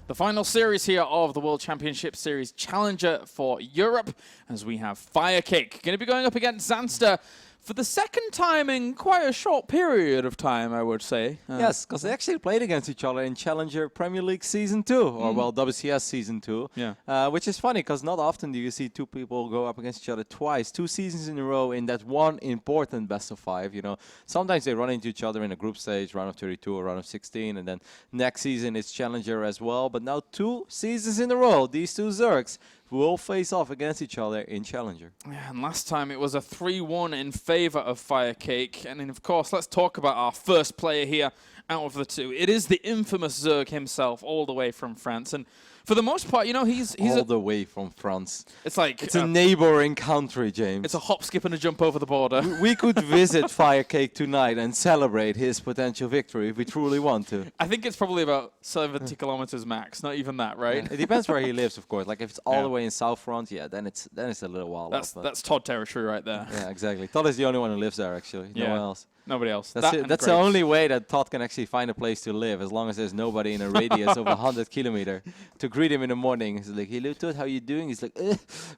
The final series here of the World Championship Series Challenger for Europe, as we have FireCake going to be going up against Zanster for the second time in quite a short period of time, I would say. Yes, because they actually played against each other in Challenger Premier League Season 2, or well, WCS Season 2. Yeah. Which is funny, because not often do you see two people go up against each other twice, 2 seasons in a row in that one important best of 5. You know, sometimes they run into each other in a group stage, round of 32 or round of 16, and then next season it's Challenger as well. But now 2 seasons in a row, these two Zergs will face off against each other in Challenger. Yeah, and last time it was a 3-1 in favor of FireCake. And then, of course, let's talk about our first player here out of the 2. It is the infamous Zerg himself, all the way from France. And for the most part, you know, he's all the way from France. It's like it's a neighboring country, James. It's a hop, skip, and a jump over the border. We could visit FireCake tonight and celebrate his potential victory if we truly want to. I think it's probably about 70 kilometers max, not even that, right? Yeah, it depends where he lives, of course. Like if it's all the way in South France, yeah, then it's a little while. That's Todd territory right there. Yeah, exactly. Todd is the only one who lives there, actually. No one else. Nobody else. That's the only way that Todd can actually find a place to live, as long as there's nobody in a radius of 100 kilometers to greet him in the morning. He's like, "Hello, Todd, how you doing?" He's like,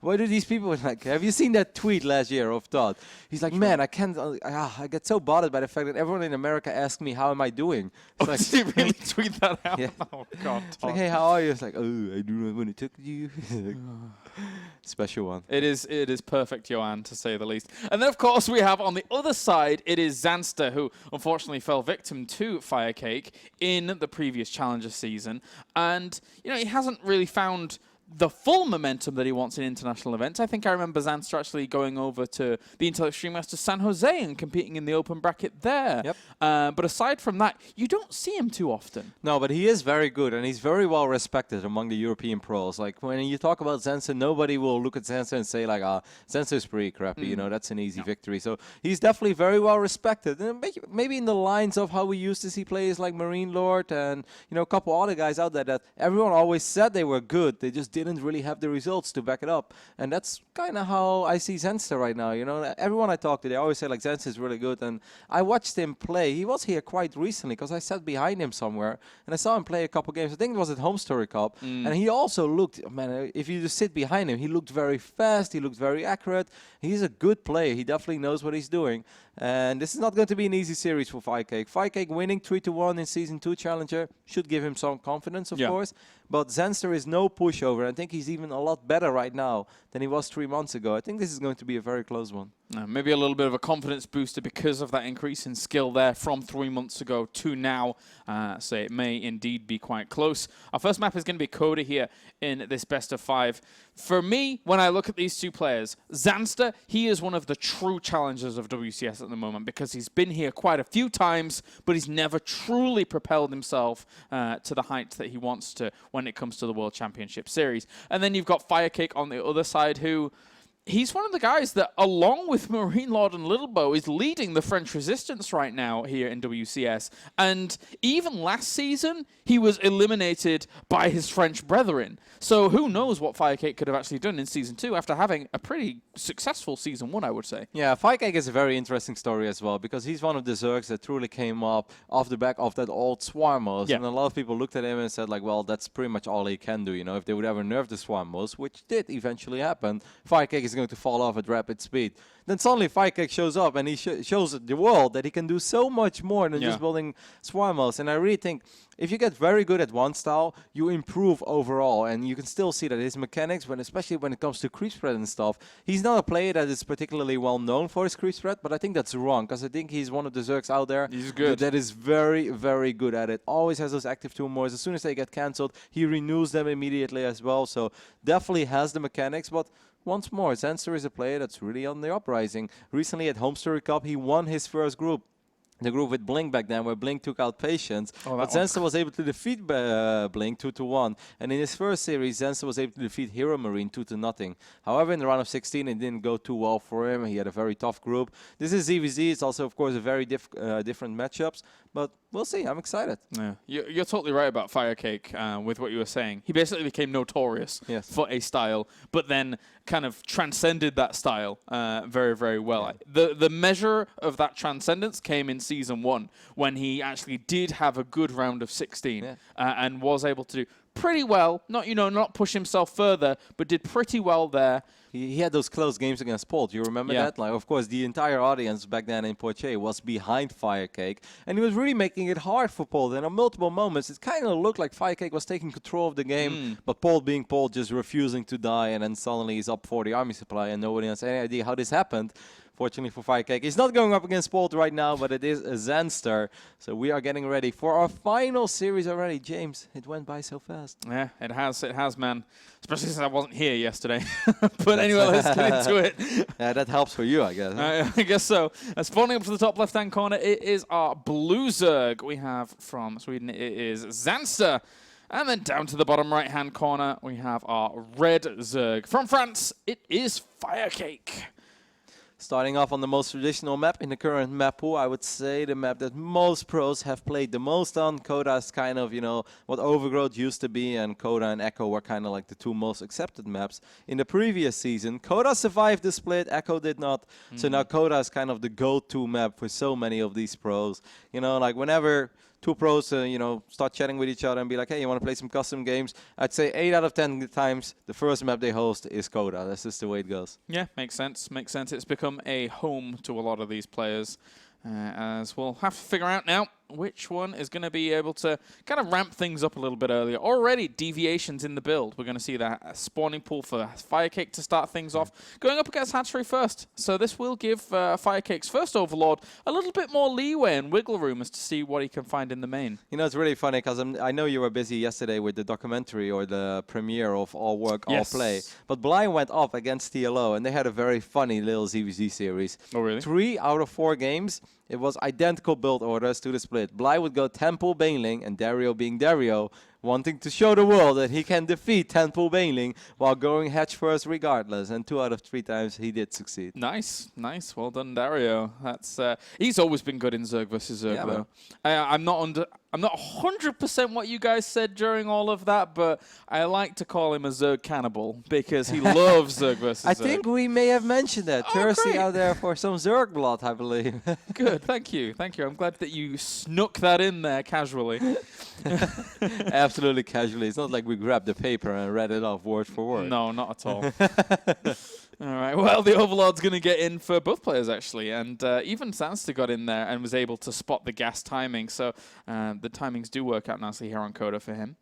"Why do these people like?" Have you seen that tweet last year of Todd? He's like, "Man, I can't. I get so bothered by the fact that everyone in America asks me how am I doing." It's like, did he really tweet that out? Yeah. Oh God. It's like, "Hey, how are you?" It's like, "Oh, I do not want to talk to you." Special one. It is perfect, Johan, to say the least. And then, of course, we have on the other side, it is Zanster, who unfortunately fell victim to FireCake in the previous Challenger season. And, you know, he hasn't really found the full momentum that he wants in international events. I think I remember Zanster actually going over to the Intel Extreme Masters San Jose and competing in the open bracket there. Yep. But aside from that, you don't see him too often. No, but he is very good, and he's very well respected among the European pros. Like, when you talk about Zanster, nobody will look at Zanster and say, like, Zanster's pretty crappy, you know, that's an easy victory. So he's definitely very well respected. And maybe in the lines of how we used to see players like Marine Lord and, you know, a couple other guys out there that everyone always said they were good. They just didn't really have the results to back it up. And that's kind of how I see Zanster right now. You know, everyone I talk to, they always say, like, Zanster is really good. And I watched him play. He was here quite recently because I sat behind him somewhere and I saw him play a couple games. I think it was at Home Story Cup. And he also looked, man, if you just sit behind him, he looked very fast. He looked very accurate. He's a good player. He definitely knows what he's doing. And this is not going to be an easy series for FireCake. FireCake winning 3-1 in Season 2 Challenger should give him some confidence, of course. But Zanster is no pushover. I think he's even a lot better right now than he was 3 months ago. I think this is going to be a very close one. Maybe a little bit of a confidence booster because of that increase in skill there from 3 months ago to now. So it may indeed be quite close. Our first map is going to be Coda here in this best of 5. For me, when I look at these two players, Zanster, he is one of the true challengers of WCS at the moment because he's been here quite a few times, but he's never truly propelled himself to the heights that he wants to when it comes to the World Championship Series. And then you've got FireCake on the other side who... He's one of the guys that, along with Marine Lord and Littlebow, is leading the French resistance right now here in WCS. And even last season, he was eliminated by his French brethren. So who knows what FireCake could have actually done in Season 2 after having a pretty successful Season 1, I would say. Yeah, FireCake is a very interesting story as well, because he's one of the Zergs that truly came up off the back of that old Swarmos. Yeah. And a lot of people looked at him and said, like, well, that's pretty much all he can do. You know, if they would ever nerf the Swarmos, which did eventually happen, FireCake is going to fall off at rapid speed. Then suddenly FireCake shows up and he shows the world that he can do so much more than just building Swarmos. And I really think if you get very good at one style, you improve overall. And you can still see that his mechanics, especially when it comes to creep spread and stuff, he's not a player that is particularly well known for his creep spread, but I think that's wrong, because I think he's one of the Zergs out there that is very, very good at it. Always has those active tumors. As soon as they get cancelled, he renews them immediately as well. So definitely has the mechanics, but once more, Zanster is a player that's really on the uprising. Recently at Home Story Cup, he won his first group. The group with Blink back then, where Blink took out Patience. But Zanster was able to defeat Blink 2-1. And in his first series, Zanster was able to defeat Hero Marine 2-0. However, in the round of 16, it didn't go too well for him. He had a very tough group. This is ZvZ. It's also, of course, a very different matchups. But we'll see. I'm excited. Yeah, you're totally right about FireCake with what you were saying. He basically became notorious for a style, but then kind of transcended that style very, very well. Yeah. The measure of that transcendence came in Season 1 when he actually did have a good round of 16 and was able to do pretty well. Not push himself further, but did pretty well there. He had those close games against Paul. Do you remember that? Like, of course, the entire audience back then in Poitiers was behind FireCake, and he was really making it hard for Paul. Then on multiple moments, it kind of looked like FireCake was taking control of the game, but Paul, being Paul, just refusing to die, and then suddenly he's up for the army supply, and nobody has any idea how this happened. Fortunately for FireCake, he's not going up against Paul right now, but it is a Zanster. So we are getting ready for our final series already. James, it went by so fast. Yeah, it has, man. Especially since I wasn't here yesterday. But anyway, let's get into it. Yeah, that helps for you, I guess. Huh? I guess so. Spawning up to the top left-hand corner, it is our blue Zerg. We have from Sweden, it is Zanster. And then down to the bottom right-hand corner, we have our red Zerg. From France, it is FireCake. Starting off on the most traditional map in the current map pool, I would say the map that most pros have played the most on. Coda is kind of, what Overgrowth used to be, and Coda and Echo were kind of like the two most accepted maps. In the previous season, Coda survived the split, Echo did not. So now Coda is kind of the go-to map for so many of these pros. Like whenever two pros, start chatting with each other and be like, hey, you want to play some custom games? I'd say 8 out of 10 times, the first map they host is Coda. That's just the way it goes. Yeah, makes sense. Makes sense. It's become a home to a lot of these players. As we'll have to figure out now which one is going to be able to kind of ramp things up a little bit earlier. Already deviations in the build. We're going to see that spawning pool for FireCake to start things off. Going up against Hatchery first. So this will give FireCake's first Overlord a little bit more leeway and wiggle room as to see what he can find in the main. It's really funny because I know you were busy yesterday with the documentary or the premiere of All Work, All Play. But Blind went up against TLO and they had a very funny little ZvZ series. Oh, really? 3 out of 4 games. It was identical build orders to the split. Bly would go Temple Baneling, and Dario being Dario, wanting to show the world that he can defeat Temple Baneling while going hedge first regardless. And 2 out of 3 times he did succeed. Nice, nice. Well done, Dario. That's he's always been good in Zerg versus Zerg, though. I'm not 100% what you guys said during all of that, but I like to call him a Zerg cannibal because he loves Zerg versus Zerg. I think we may have mentioned that. Thirsty out there for some Zerg blood, I believe. Good, thank you, thank you. I'm glad that you snuck that in there casually. Absolutely casually. It's not like we grabbed the paper and read it off word for word. No, not at all. All right, well, the Overlord's going to get in for both players, actually, and even Zanster got in there and was able to spot the gas timing, so the timings do work out nicely here on Coda for him.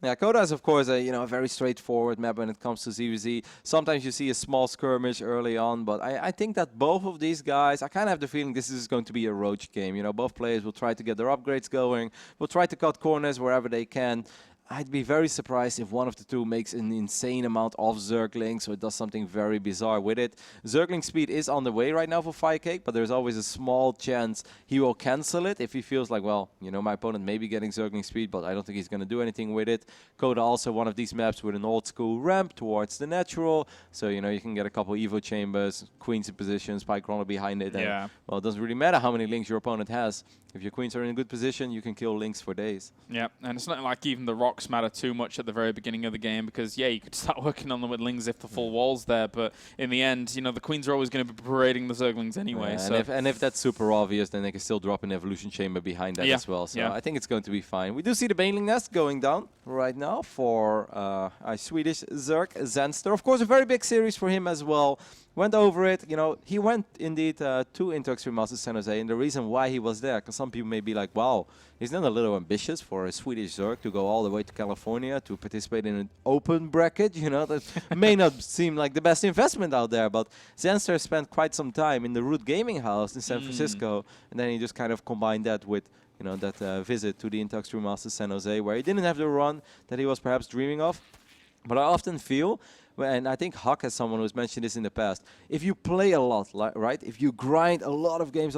Yeah, Coda is, of course, a very straightforward map when it comes to ZvZ. Sometimes you see a small skirmish early on, but I think that both of these guys, I kind of have the feeling this is going to be a roach game. Both players will try to get their upgrades going, will try to cut corners wherever they can. I'd be very surprised if one of the two makes an insane amount of Zerglings or does something very bizarre with it. Zergling speed is on the way right now for FireCake, but there's always a small chance he will cancel it if he feels like, well, my opponent may be getting Zergling speed, but I don't think he's going to do anything with it. Coda also one of these maps with an old school ramp towards the natural, so you can get a couple Evo chambers, queens in position, spike runner behind it. And, well, it doesn't really matter how many links your opponent has. If your queens are in a good position, you can kill links for days. Yeah, and it's not like even the rocks matter too much at the very beginning of the game because, you could start working on them with lings if the full wall's there, but in the end, the queens are always going to be parading the Zerglings anyway. So. And if that's super obvious, then they can still drop an evolution chamber behind that as well. So I think it's going to be fine. We do see the Baneling nest going down right now for a Swedish Zerg, Zanster. Of course, a very big series for him as well. Went over it, he went indeed to Into Extreme Masters San Jose, and the reason why he was there, because some people may be like, wow, isn't that a little ambitious for a Swedish Zerg to go all the way to California to participate in an open bracket, that may not seem like the best investment out there, but Zanster spent quite some time in the Root Gaming House in San Francisco, and then he just kind of combined that with that visit to the Into Extreme Masters San Jose, where he didn't have the run that he was perhaps dreaming of. But I often feel, and I think Huck as someone who's mentioned this in the past, if you play a lot, right? If you grind a lot of games,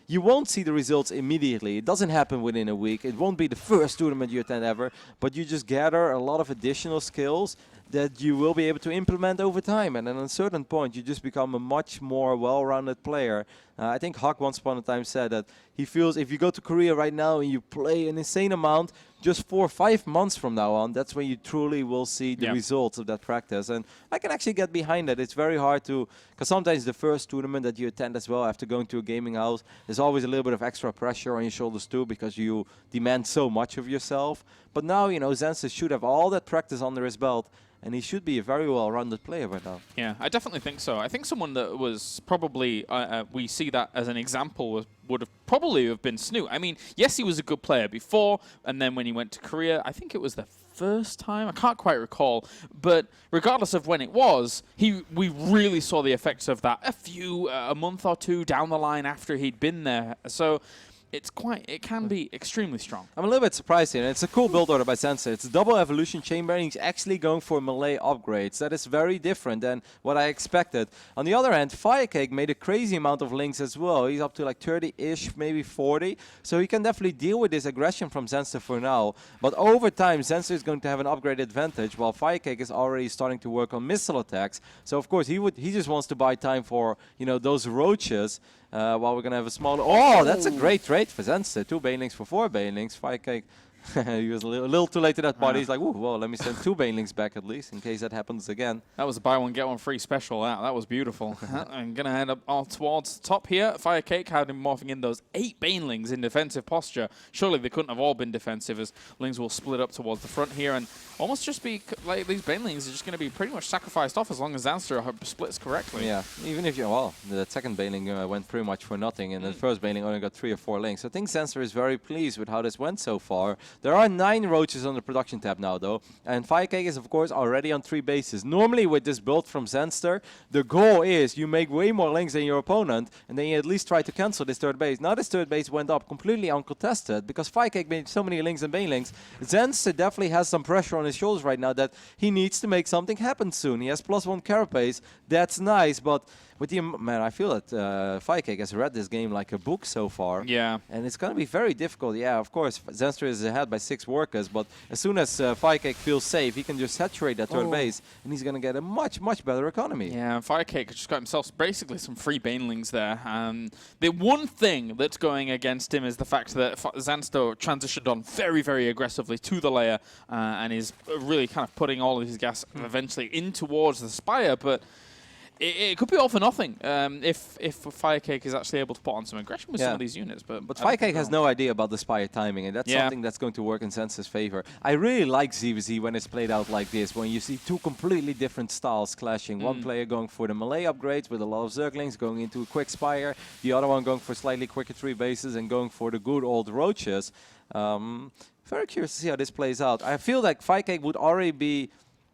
you won't see the results immediately. It doesn't happen within a week. It won't be the first tournament you attend ever, but you just gather a lot of additional skills that you will be able to implement over time. And then at a certain point, you just become a much more well-rounded player. I think Huck once upon a time said that he feels if you go to Korea right now and you play an insane amount, just 4 or 5 months from now on, that's when you truly will see the results of that practice. And I can actually get behind that. It's very hard to, because sometimes the first tournament that you attend as well, after going to a gaming house, there's always a little bit of extra pressure on your shoulders too, because you demand so much of yourself. But now, you know, Zanster should have all that practice under his belt, and he should be a very well-rounded player right now. Yeah, I definitely think so. I think someone that was probably, we see that as an example, would have probably have been Snoot. I mean, yes, he was a good player before, and then when he went to Korea, I think it was the first time, I can't quite recall, but regardless of when it was, we really saw the effects of that a month or two down the line after he'd been there. So it can be extremely strong. I'm a little bit surprised here. It's a cool build order by Zanster. It's a double evolution chamber, and he's actually going for melee upgrades. That is very different than what I expected. On the other hand, FireCake made a crazy amount of links as well. He's up to like 30-ish, maybe 40. So he can definitely deal with this aggression from Zanster for now. But over time, Zanster is going to have an upgrade advantage, while FireCake is already starting to work on missile attacks. So of course, he just wants to buy time for, you know, those roaches. While we're going to have a small... Oh, that's a great trade for Zanster. 2 banelings for 4 banelings. FireCake, he was a little too late to that party. He's like, ooh, well, let me send 2 banelings back at least, in case that happens again. That was a buy one, get one free special. That was beautiful. I'm going to head up all towards the top here. FireCake had him morphing in those 8 banelings in defensive posture. Surely they couldn't have all been defensive, as lings will split up towards the front here and almost just be like these banelings are just going to be pretty much sacrificed off as long as Zanster splits correctly. Yeah, even if you, well, the second baneling went pretty much for nothing, and the first baneling only got 3 or 4 links. I think Zanster is very pleased with how this went so far. There are 9 roaches on the production tab now, though, and FireCake is, of course, already on 3 bases. Normally, with this build from Zanster, the goal is you make way more links than your opponent, and then you at least try to cancel this 3rd base. Now this 3rd base went up completely uncontested, because FireCake made so many links and banelings. Zanster definitely has some pressure on his shoulders right now that he needs to make something happen soon. He has +1 carapace. That's nice, but with the man, I feel that FireCake has read this game like a book so far. Yeah. And it's going to be very difficult. Yeah, of course, Zanster is ahead by 6 workers, but as soon as FireCake feels safe, he can just saturate that 3rd base, and he's going to get a much, much better economy. Yeah, FireCake just got himself basically some free banelings there. The one thing that's going against him is the fact that Zanster transitioned on very, very aggressively to the layer and is really kind of putting all of his gas eventually in towards the Spire, but it could be all for nothing if FireCake is actually able to put on some aggression with some of these units. But FireCake has no idea about the Spire timing, and that's something that's going to work in Zanster's favor. I really like ZvZ when it's played out like this, when you see 2 completely different styles clashing. One player going for the melee upgrades with a lot of Zerglings, going into a quick Spire. The other one going for slightly quicker 3 bases and going for the good old roaches. Very curious to see how this plays out. I feel like FireCake would already be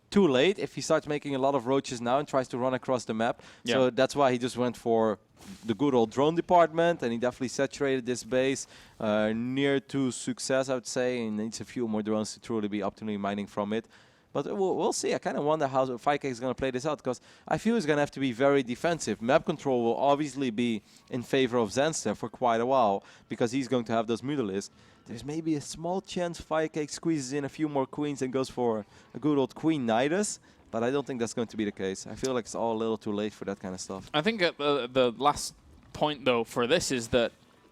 too late if he starts making a lot of roaches now and tries to run across the map. Yeah. So that's why he just went for the good old drone department, and he definitely saturated this base near to success, I would say, and needs a few more drones to truly be optimally mining from it. But we'll see. I kind of wonder how FireCake is going to play this out, because I feel he's going to have to be very defensive. Map control will obviously be in favor of Zanster for quite a while, because he's going to have those mutalisks. There's maybe a small chance FireCake squeezes in a few more queens and goes for a good old Queen Nidus, but I don't think that's going to be the case. I feel like it's all a little too late for that kind of stuff. I think the last point, though, for this is that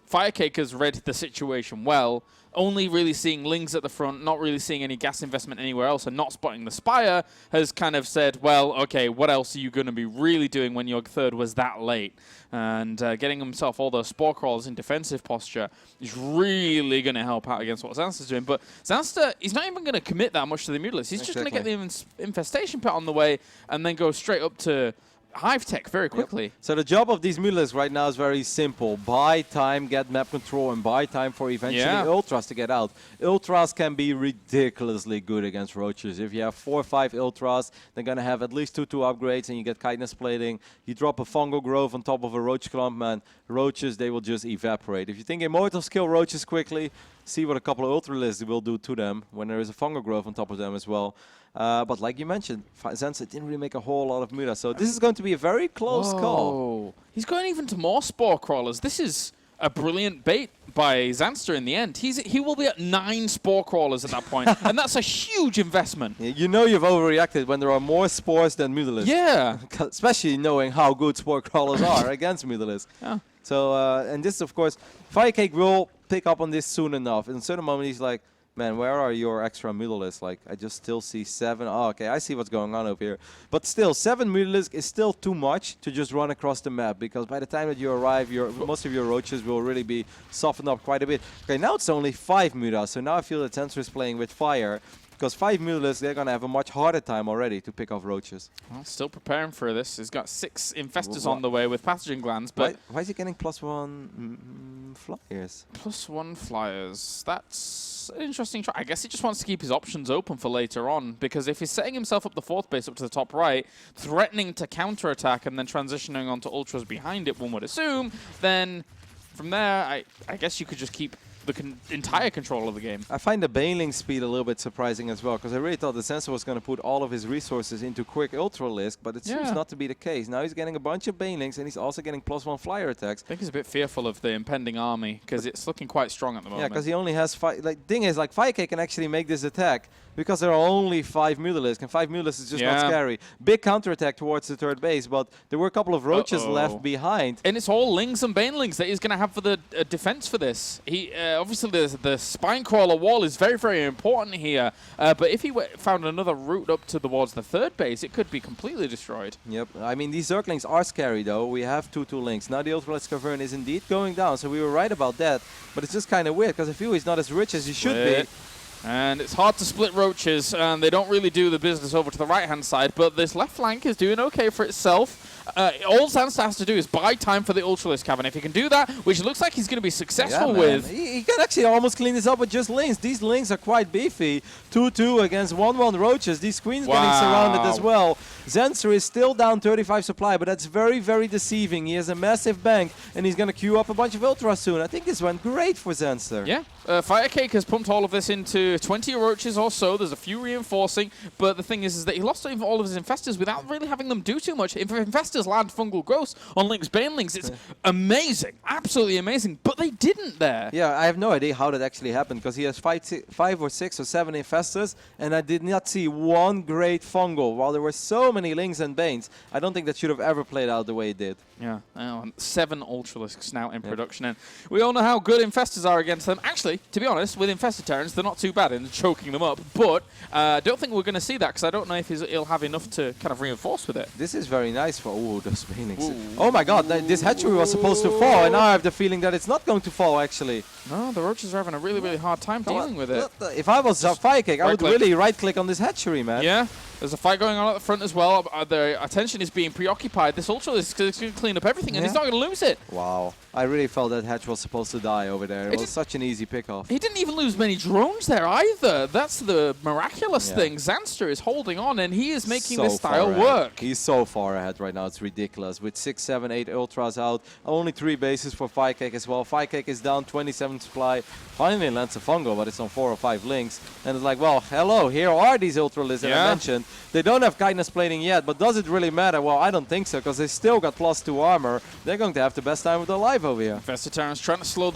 FireCake has read the situation well, only really seeing lings at the front, not really seeing any gas investment anywhere else, and not spotting the Spire, has kind of said, well, okay, what else are you going to be really doing when your 3rd was that late? And getting himself all those spore crawlers in defensive posture is really going to help out against what Zanster's doing. But Zanster, he's not even going to commit that much to the Mutalisk. He's just going to get the infestation pit on the way and then go straight up to Hive Tech very quickly. Yep. So the job of these mutalisks right now is very simple. Buy time, get map control, and buy time for eventually Ultras to get out. Ultras can be ridiculously good against roaches. If you have 4 or 5 Ultras, they're going to have at least 2 upgrades, and you get Chitinous Plating. You drop a Fungal Growth on top of a Roach Clump, man. Roaches, they will just evaporate. If you think Immortals kill roaches quickly, see what a couple of Ultralisks will do to them when there is a Fungal Growth on top of them as well. But like you mentioned, Zanster didn't really make a whole lot of muta, so this is going to be a very close call. He's going even to more Spore Crawlers. This is a brilliant bait by Zanster in the end. He will be at 9 Spore Crawlers at that point, and that's a huge investment. Yeah, you know you've overreacted when there are more spores than mutalisks. Yeah. Especially knowing how good Spore Crawlers are against mutalisks. Yeah. So, and this, of course, FireCake will pick up on this soon enough. In a certain moment, he's like, Man, where are your extra mutalisks? Like, I just still see 7. Oh, okay, I see what's going on over here. But still, 7 mutalisks is still too much to just run across the map, because by the time that you arrive, most of your roaches will really be softened up quite a bit. Okay, now it's only 5 mutas, so now I feel that Zanster is playing with fire. Because 5 mutalisks, they're going to have a much harder time already to pick off roaches. Well, still preparing for this. He's got 6 infestors on the way with pathogen glands, but... Why is he getting +1 flyers? +1 flyers. That's an interesting try. I guess he just wants to keep his options open for later on, because if he's setting himself up the 4th base up to the top right, threatening to counterattack and then transitioning onto ultras behind it, one would assume, then from there, I guess you could just keep the entire control of the game. I find the Baneling speed a little bit surprising as well, because I really thought the Zanster was going to put all of his resources into quick Ultralisk, but it seems not to be the case. Now he's getting a bunch of Banelings, and he's also getting +1 flyer attacks. I think he's a bit fearful of the impending army, because it's looking quite strong at the moment. Yeah, because he only has 5. Like, thing is, like, FireCake can actually make this attack, because there are only 5 mutalisks, and 5 mutalisks is just not scary. Big counterattack towards the 3rd base, but there were a couple of roaches left behind. And it's all Lings and Banelings that he's going to have for the defense for this. He obviously the spine crawler wall is very, very important here, but if he found another route up towards the 3rd base, it could be completely destroyed. Yep, I mean, these Zerglings are scary though. We have 2/2 Lings. Now the Ultralisk Cavern is indeed going down, so we were right about that, but it's just kind of weird, because I feel he's not as rich as he should be. And it's hard to split roaches, and they don't really do the business over to the right-hand side, but this left flank is doing okay for itself. All Zanster has to do is buy time for the Ultralisk Cavern. If he can do that, which looks like he's going to be successful with. He can actually almost clean this up with just Lings. These Lings are quite beefy. 2/2 against 1/1 roaches. These queens getting surrounded as well. Zanster is still down 35 supply, but that's very, very deceiving. He has a massive bank, and he's going to queue up a bunch of Ultras soon. I think this went great for Zanster. Yeah. FireCake has pumped all of this into 20 roaches or so. There's a few reinforcing, but the thing is that he lost all of his infestors without really having them do too much. If infestors land fungal growths on Lings Banelings, it's amazing, absolutely amazing, but they didn't there. Yeah, I have no idea how that actually happened, because he has 5 or 6 or 7 infestors, and I did not see one great fungal, while there were so many Lings and Banes. I don't think that should have ever played out the way it did. Yeah, 7 Ultralisks now in production, and we all know how good infestors are against them. Actually, to be honest, with infested Terrans, they're not too bad in choking them up, but I don't think we're going to see that, because I don't know if he'll have enough to kind of reinforce with it. This is very nice for those Banelings. Oh my god, this hatchery was supposed to fall, and now I have the feeling that it's not going to fall, actually. No, the roaches are having a really, really hard time dealing with it. If I was FireCake, I would really right-click on this hatchery, man. Yeah. There's a fight going on at the front as well. The attention is being preoccupied. This Ultralisk is going to clean up everything, and he's not going to lose it. Wow. I really felt that hatch was supposed to die over there. It was such an easy pick-off. He didn't even lose many drones there either. That's the miraculous thing. Zanster is holding on, and he is making this style work. He's so far ahead right now. It's ridiculous. With 6, 7, 8 Ultras out. Only 3 bases for FireCake as well. FireCake is down 27 supply. Finally lands a fungal, but it's on 4 or 5 links. And it's like, well, hello, here are these Ultralisks that I mentioned. They don't have Kindness Plating yet, but does it really matter? Well, I don't think so, because they still got +2 armor. They're going to have the best time of their life over here. Infested Terrans trying to slow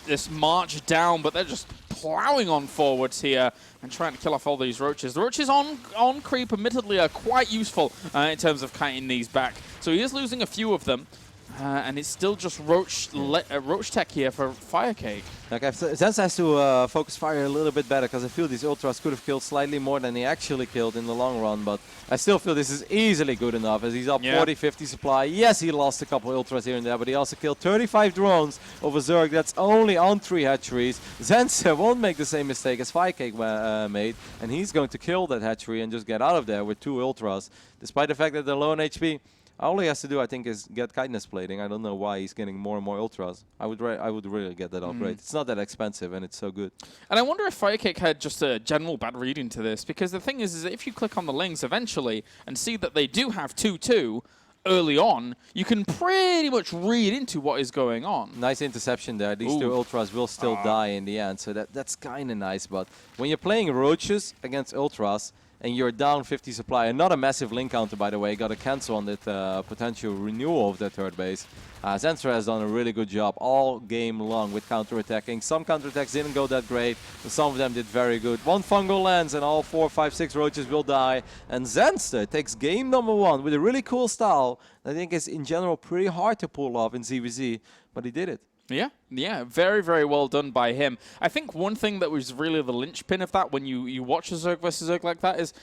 this march down, but they're just plowing on forwards here and trying to kill off all these roaches. The roaches on creep, admittedly, are quite useful in terms of kiting these back. So he is losing a few of them. And it's still just roach tech here for FireCake. Like, Zanster has to focus fire a little bit better, because I feel these Ultras could have killed slightly more than he actually killed in the long run, but I still feel this is easily good enough, as he's up 40, 50 supply. Yes, he lost a couple Ultras here and there, but he also killed 35 drones over Zerg. That's only on 3 hatcheries. Zanster won't make the same mistake as FireCake made, and he's going to kill that hatchery and just get out of there with 2 Ultras, despite the fact that they're low on HP. All he has to do, I think, is get Kindness Plating. I don't know why he's getting more and more Ultras. I would really get that upgrade. It's not that expensive, and it's so good. And I wonder if FireCake had just a general bad reading to this, because the thing is that if you click on the links eventually and see that they do have 2/2 early on, you can pretty much read into what is going on. Nice interception there. These 2 Ultras will still die in the end, so that's kind of nice. But when you're playing roaches against Ultras, and you're down 50 supply, and not a massive link counter, by the way, got to cancel on that potential renewal of that 3rd base. Zanster has done a really good job all game long with counterattacking. Some counterattacks didn't go that great, but some of them did very good. 1 fungal lands, and all 4, 5, 6 roaches will die. And Zanster takes game number 1 with a really cool style that I think is, in general, pretty hard to pull off in ZvZ, but he did it. Yeah, very, very well done by him. I think one thing that was really the linchpin of that when you watch a Zerg versus Zerg like that is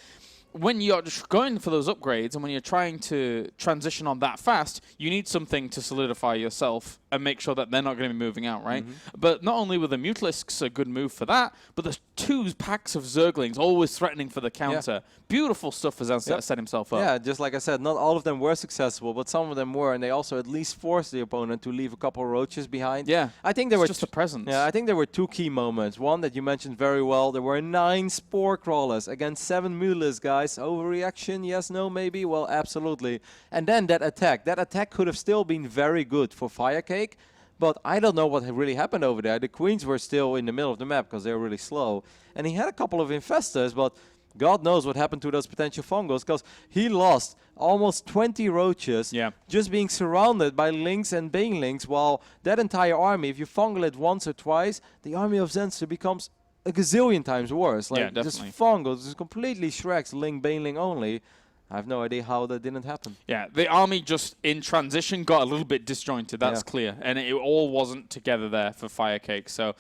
when you're just going for those upgrades and when you're trying to transition on that fast, you need something to solidify yourself and make sure that they're not going to be moving out, right? But not only were the Mutalisks a good move for that, but there's 2 packs of Zerglings always threatening for the counter. Beautiful stuff for Zanster to set himself up. Yeah, just like I said, not all of them were successful, but some of them were, and they also at least forced the opponent to leave a couple of roaches behind. Yeah, I think there were just a presence. Yeah, I think there were 2 key moments. One that you mentioned very well, there were 9 Spore Crawlers against 7 Mutalisks, guys. Overreaction, yes, no, maybe? Well, absolutely. And then that attack could have still been very good for FireCake, but I don't know what really happened over there. The Queens were still in the middle of the map because they were really slow. And he had a couple of Infestors, but God knows what happened to those potential fungals because he lost almost 20 roaches just being surrounded by Lynx and Banelings, while that entire army, if you fungal it once or twice, the army of Zanster becomes a gazillion times worse. Like just fungals, just completely shreks Ling, Baneling only. I have no idea how that didn't happen. Yeah, the army just in transition got a little bit disjointed, that's clear. And it all wasn't together there for FireCake. So,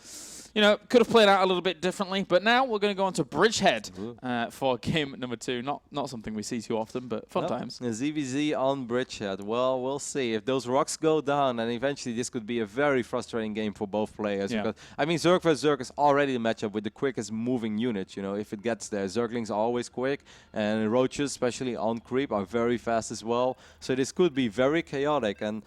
you know, could have played out a little bit differently. But now we're going to go on to Bridgehead for game number 2. Not something we see too often, but fun times. ZvZ on Bridgehead. Well, we'll see. If those rocks go down, and eventually this could be a very frustrating game for both players. Because, I mean, Zerg vs. Zerg is already a matchup with the quickest moving units. You know, if it gets there, Zerglings are always quick, and roaches, especially on creep, are very fast as well. So this could be very chaotic. And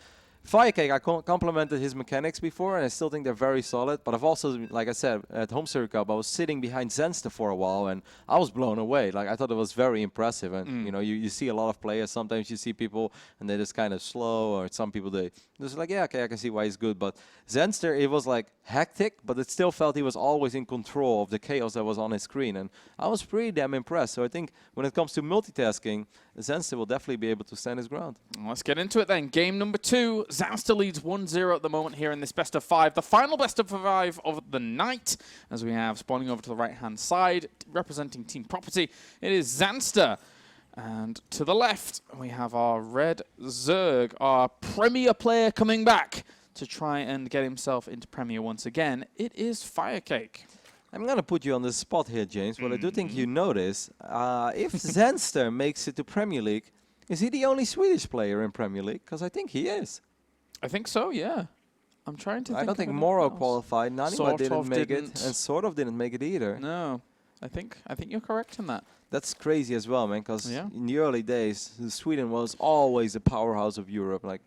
FireCake, I complimented his mechanics before, and I still think they're very solid. But I've also, like I said, at Home Circuit Cup, I was sitting behind Zanster for a while, and I was blown away. Like, I thought it was very impressive. And, you know, you see a lot of players. Sometimes you see people, and they're just kind of slow, or some people, they just like, yeah, okay, I can see why he's good. But Zanster, it was like hectic, but it still felt he was always in control of the chaos that was on his screen. And I was pretty damn impressed. So I think when it comes to multitasking, Zanster will definitely be able to stand his ground. Let's get into it then. Game number 2. Zanster leads 1-0 at the moment here in this best of 5. The final best of 5 of the night, as we have spawning over to the right-hand side, representing Team Property. It is Zanster. And to the left, we have our red Zerg, our Premier player coming back to try and get himself into Premier once again. It is FireCake. I'm going to put you on the spot here, James, but I do think you notice, if Zanster makes it to Premier League, is he the only Swedish player in Premier League? Because I think he is. I think so, yeah. I'm trying to think. I don't think Moro qualified, Nanima didn't make it, and sort of didn't make it either. No, I think you're correct in that. That's crazy as well, man, because in the early days, Sweden was always a powerhouse of Europe. Like,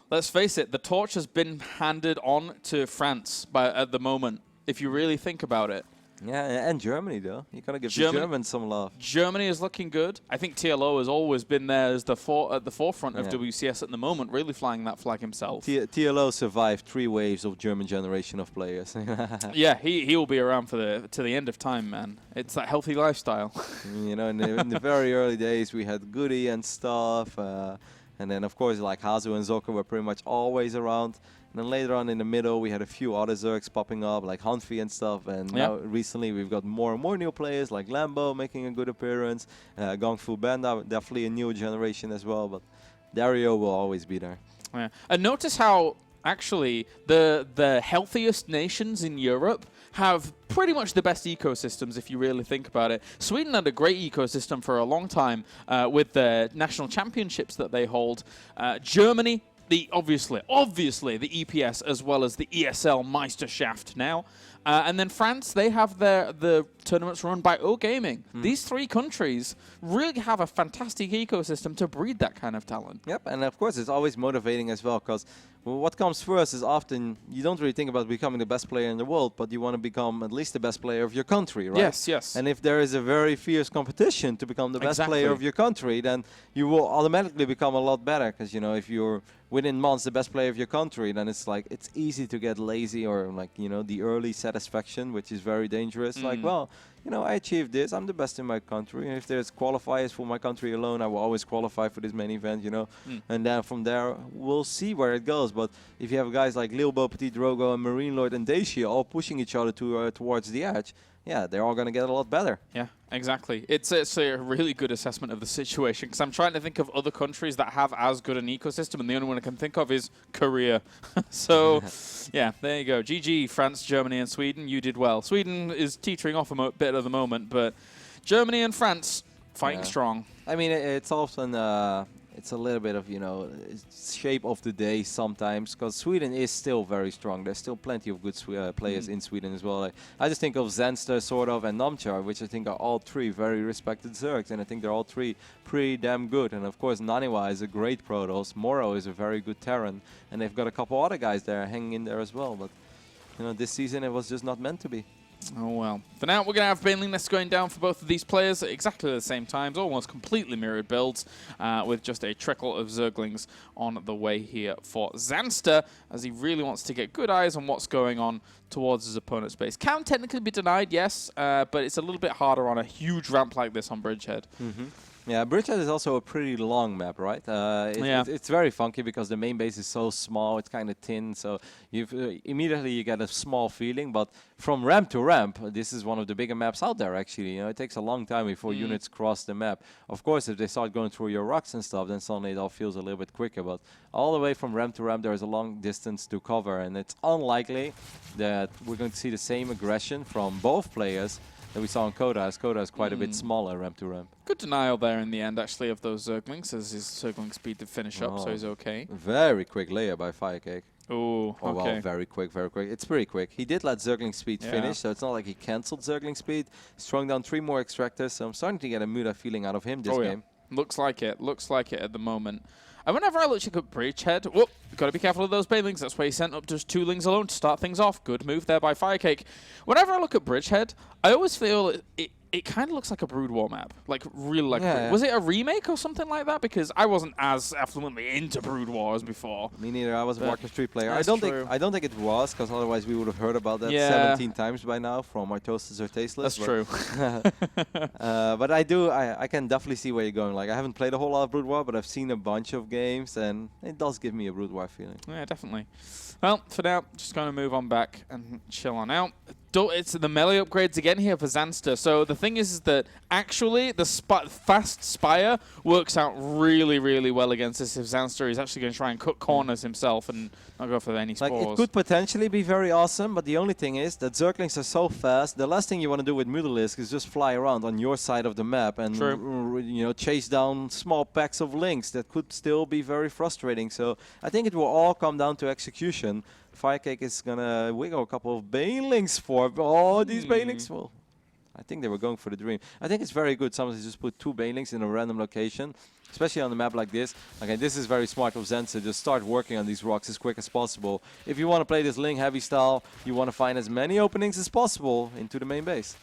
let's face it, the torch has been handed on to France at the moment, if you really think about it. Yeah, and Germany, though. You got to give the Germans some love. Germany is looking good. I think TLO has always been there as at the forefront of WCS at the moment, really flying that flag himself. TLO survived 3 waves of German generation of players. Yeah, he will be around to the end of time, man. It's that healthy lifestyle. You know, in the very early days, we had Goody and stuff. And then, of course, like Hazu and Zoka were pretty much always around. And then later on in the middle, we had a few other Zergs popping up, like Hanfi and stuff. And now recently, we've got more and more new players, like Lambo making a good appearance. Gong Fu Banda, definitely a new generation as well. But Dario will always be there. Yeah. And notice how, actually, the healthiest nations in Europe have pretty much the best ecosystems, if you really think about it. Sweden had a great ecosystem for a long time with the national championships that they hold. Germany, obviously the EPS as well as the ESL Meisterschaft now. And then France, they have the tournaments run by O Gaming. These 3 countries really have a fantastic ecosystem to breed that kind of talent. Yep, and of course it's always motivating as well, because what comes first is often you don't really think about becoming the best player in the world, but you want to become at least the best player of your country, right? Yes, yes. And if there is a very fierce competition to become the best player of your country, then you will automatically become a lot better, because, you know, if you're within months the best player of your country, then it's like it's easy to get lazy, or like, you know, the early satisfaction, which is very dangerous. Like, well, you know, I achieved this, I'm the best in my country, and if there's qualifiers for my country alone, I will always qualify for this main event, you know. And then from there, we'll see where it goes. But if you have guys like Lilbo, Petit Drogo, and Marine Lord and Dacia all pushing each other towards the edge, yeah, they're all going to get a lot better. Yeah, exactly. It's a really good assessment of the situation, because I'm trying to think of other countries that have as good an ecosystem, and the only one I can think of is Korea. So, yeah, there you go. GG, France, Germany, and Sweden. You did well. Sweden is teetering off a bit at the moment, but Germany and France fighting strong. I mean, it's often it's a little bit of, you know, shape of the day sometimes, because Sweden is still very strong. There's still plenty of good players in Sweden as well. Like, I just think of Zanster, sort of, and Namchar, which I think are all three very respected Zergs, and I think they're all three pretty damn good. And of course, Naniwa is a great Protoss, Moro is a very good Terran, and they've got a couple other guys there hanging in there as well. But, you know, this season it was just not meant to be. Oh well. For now, we're going to have Baneling Nest going down for both of these players at exactly the same times, almost completely mirrored builds, with just a trickle of Zerglings on the way here for Zanster, as he really wants to get good eyes on what's going on towards his opponent's base. Can technically be denied, yes, but it's a little bit harder on a huge ramp like this on Bridgehead. Yeah, Bridgehead is also a pretty long map, right? It's very funky because the main base is so small, it's kind of thin, so immediately you get a small feeling. But from ramp to ramp, this is one of the bigger maps out there, actually. You know, it takes a long time before units cross the map. Of course, if they start going through your rocks and stuff, then suddenly it all feels a little bit quicker. But all the way from ramp to ramp, there is a long distance to cover, and it's unlikely that we're going to see the same aggression from both players that we saw in Coda, as Coda is quite a bit smaller ramp to ramp. Good denial there in the end, actually, of those Zerglings, as his Zergling speed to finish up, so he's okay. Very quick layer by FireCake. Oh, okay. Well, very quick, very quick. It's pretty quick. He did let Zergling speed finish, so it's not like he cancelled Zergling speed. Strung down 3 more extractors, so I'm starting to get a Muda feeling out of him this game. Looks like it. Looks like it at the moment. And whenever I look at Bridgehead, whoop, got to be careful of those Banelings. That's why he sent up just 2 Lings alone to start things off. Good move there by FireCake. Whenever I look at Bridgehead, I always feel it kind of looks like a Brood War map. Like, really like Was it a remake or something like that? Because I wasn't as affluently into Brood War as before. Me neither. I was a Warcraft 3 player. I don't think it was, because otherwise we would have heard about that 17 times by now from our Toasters or Tasteless. That's true. But I can definitely see where you're going. Like, I haven't played a whole lot of Brood War, but I've seen a bunch of games, and it does give me a Brood War feeling. Yeah, definitely. Well, for now, just going to move on back and chill on out. It's the melee upgrades again here for Zanster. So the thing is that actually the fast Spire works out really, really well against this if Zanster is actually going to try and cut corners himself and not go for any spores. Like, it could potentially be very awesome, but the only thing is that Zerglings are so fast, the last thing you want to do with Mutalisk is just fly around on your side of the map and you know, chase down small packs of Lings. That could still be very frustrating. So I think it will all come down to execution. FireCake is gonna wiggle a couple of Banelings for these Banelings. Well, I think they were going for the dream. I think it's very good sometimes to just put 2 Banelings in a random location, especially on a map like this. Okay, this is very smart of Zanster. Just start working on these rocks as quick as possible. If you want to play this Ling heavy style, you want to find as many openings as possible into the main base.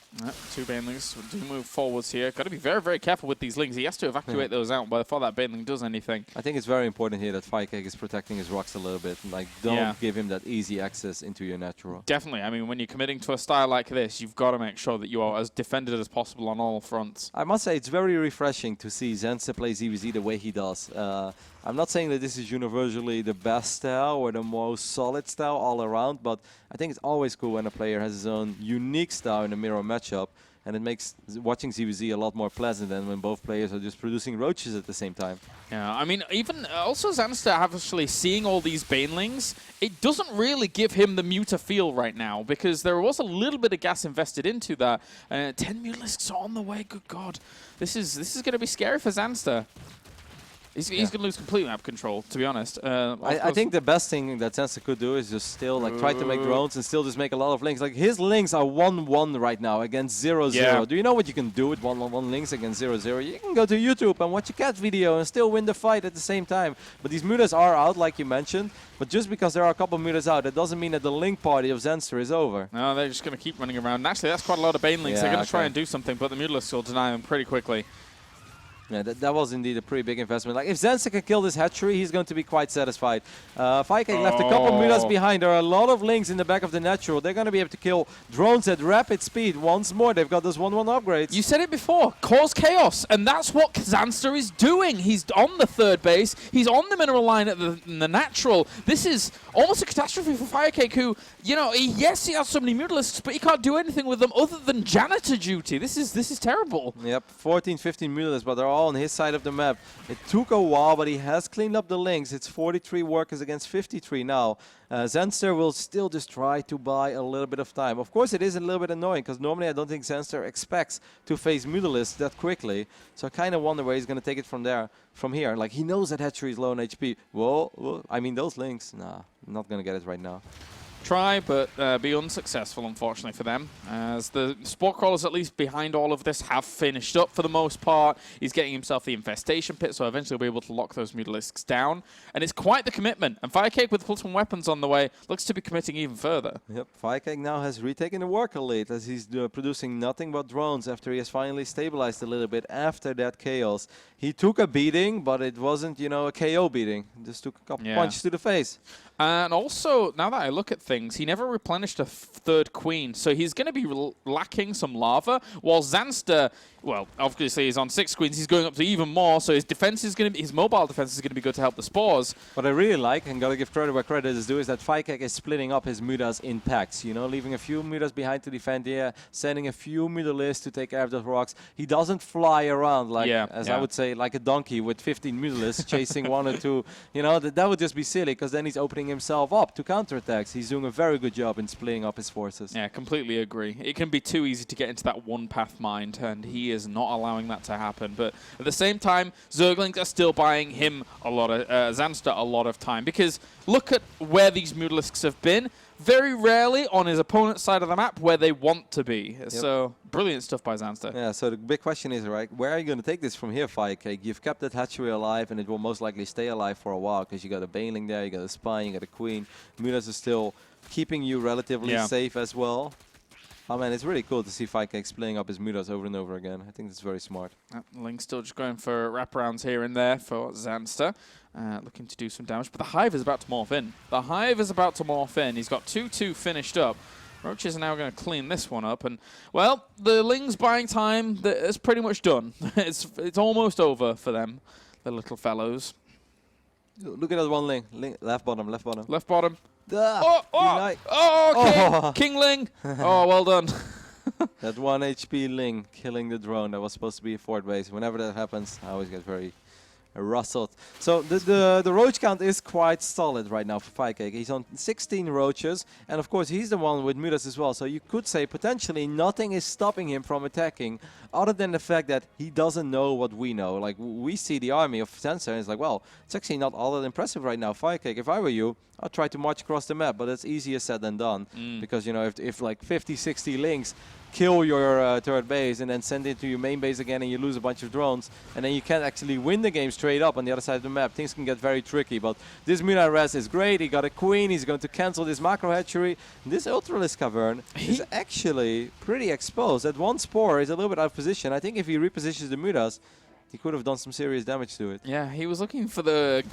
2 Banelings do move forwards here. Got to be very, very careful with these Lings. He has to evacuate those out before that Baneling does anything. I think it's very important here that FireCake is protecting his rocks a little bit. Like, don't give him that easy access into your natural. Definitely. I mean, when you're committing to a style like this, you've got to make sure that you are as defended as possible on all fronts. I must say, it's very refreshing to see Zanster play ZvZ the way he does. I'm not saying that this is universally the best style or the most solid style all around, but I think it's always cool when a player has his own unique style in a mirror matchup, and it makes watching ZvZ a lot more pleasant than when both players are just producing roaches at the same time. Yeah, I mean, even also Zanster actually seeing all these Banelings, it doesn't really give him the Muta feel right now, because there was a little bit of gas invested into that. 10 Mutalisks on the way, good God. This is going to be scary for Zanster. He's going to lose complete map control, to be honest. I think the best thing that Zanster could do is just still try to make drones and still just make a lot of Lings. Like, his Lings are 1-1 right now against 0-0. Yeah. Do you know what you can do with 1-1 Lings against 0-0? You can go to YouTube and watch a cat video and still win the fight at the same time. But these Mutas are out, like you mentioned. But just because there are a couple of Mutas out, it doesn't mean that the Link party of Zanster is over. No, they're just going to keep running around. And actually, that's quite a lot of Banelings. They're going to try and do something, but the Mutalisks will deny them pretty quickly. Yeah, that was indeed a pretty big investment. Like, if Zanster can kill this hatchery, he's going to be quite satisfied. FireCake left a couple mutas behind. There are a lot of links in the back of the natural. They're going to be able to kill drones at rapid speed once more. They've got those 1-1 upgrades. You said it before, cause chaos, and that's what Zanster is doing. He's on the third base. He's on the mineral line at the natural. This is almost a catastrophe for FireCake, who, you know, yes, he has so many mutalisks, but he can't do anything with them other than janitor duty. This is terrible. Yep, 14, 15 mutalisks, but they're all on his side of the map. It took a while, but he has cleaned up the links. It's 43 workers against 53 now. Zanster will still just try to buy a little bit of time. Of course, it is a little bit annoying, because normally I don't think Zanster expects to face mutalisks that quickly. So I kind of wonder where he's going to take it from here. Like, he knows that hatchery is low on HP. Whoa, I mean, those links, nah, I'm not going to get it right now. Try, but be unsuccessful, unfortunately, for them. As the Sport Crawlers, at least behind all of this, have finished up for the most part. He's getting himself the Infestation Pit, so eventually he'll be able to lock those Mutalisks down. And it's quite the commitment. And FireCake, with Plus-1 weapons on the way, looks to be committing even further. Yep, FireCake now has retaken the worker lead, as he's producing nothing but drones after he has finally stabilized a little bit after that chaos. He took a beating, but it wasn't, you know, a KO beating. Just took a couple punches to the face. And also, now that I look at things, he never replenished a third queen, so he's going to be lacking some lava, while Zanster, well, obviously he's on 6 queens, he's going up to even more, so his defense is going to be, his mobile defense is going to be good to help the spores. What I really like, and gotta give credit where credit is due, is that FireCake is splitting up his mutas in packs, you know, leaving a few mutas behind to defend here, sending a few mutalisks to take care of those rocks. He doesn't fly around like, I would say, like a donkey with 15 mutalisks chasing 1 or 2. You know, that would just be silly, because then he's opening himself up to counterattacks. He's doing a very good job in splitting up his forces. Yeah, completely agree. It can be too easy to get into that one-path mind, and he is not allowing that to happen. But at the same time, Zerglings are still buying him a lot of, Zanster a lot of time, because look at where these Mutalisks have been. Very rarely on his opponent's side of the map where they want to be. Yep. So, brilliant stuff by Zanster. Yeah, so the big question is, right, where are you going to take this from here, FireCake? You've kept that hatchery alive, and it will most likely stay alive for a while, because you got a Baneling there, you got a Spine, you got a Queen. Mutas are still keeping you relatively safe as well. Oh man, it's really cool to see FireCake splitting up his mutas over and over again. I think that's very smart. Link's still just going for wraparounds here and there for Zanster. Looking to do some damage, but the Hive is about to morph in. The Hive is about to morph in. He's got 2-2 finished up. Roaches are now going to clean this one up, and, well, the Ling's buying time, it's pretty much done. It's almost over for them, the little fellows. Look at that one Ling. Left bottom, left bottom. Left bottom. Okay. King Ling. Oh, well done. That 1 HP Ling killing the drone that was supposed to be a fort base. Whenever that happens, I always get very rustled. So the roach count is quite solid right now for FireCake. He's on 16 roaches, and of course he's the one with mutas as well. So you could say potentially nothing is stopping him from attacking, other than the fact that he doesn't know what we know. Like, we see the army of Zanster, and it's like, well, it's actually not all that impressive right now. FireCake, if I were you, I'd try to march across the map, but it's easier said than done. Because, you know, if like 50, 60 links kill your third base and then send it to your main base again, and you lose a bunch of drones, and then you can't actually win the game straight up on the other side of the map, things can get very tricky. But this Muta res is great. He got a queen. He's going to cancel this macro hatchery. This Ultralisk Cavern is actually pretty exposed. That one spore is a little bit out of position. I think if he repositions the Mutas, he could have done some serious damage to it. Yeah, he was looking for the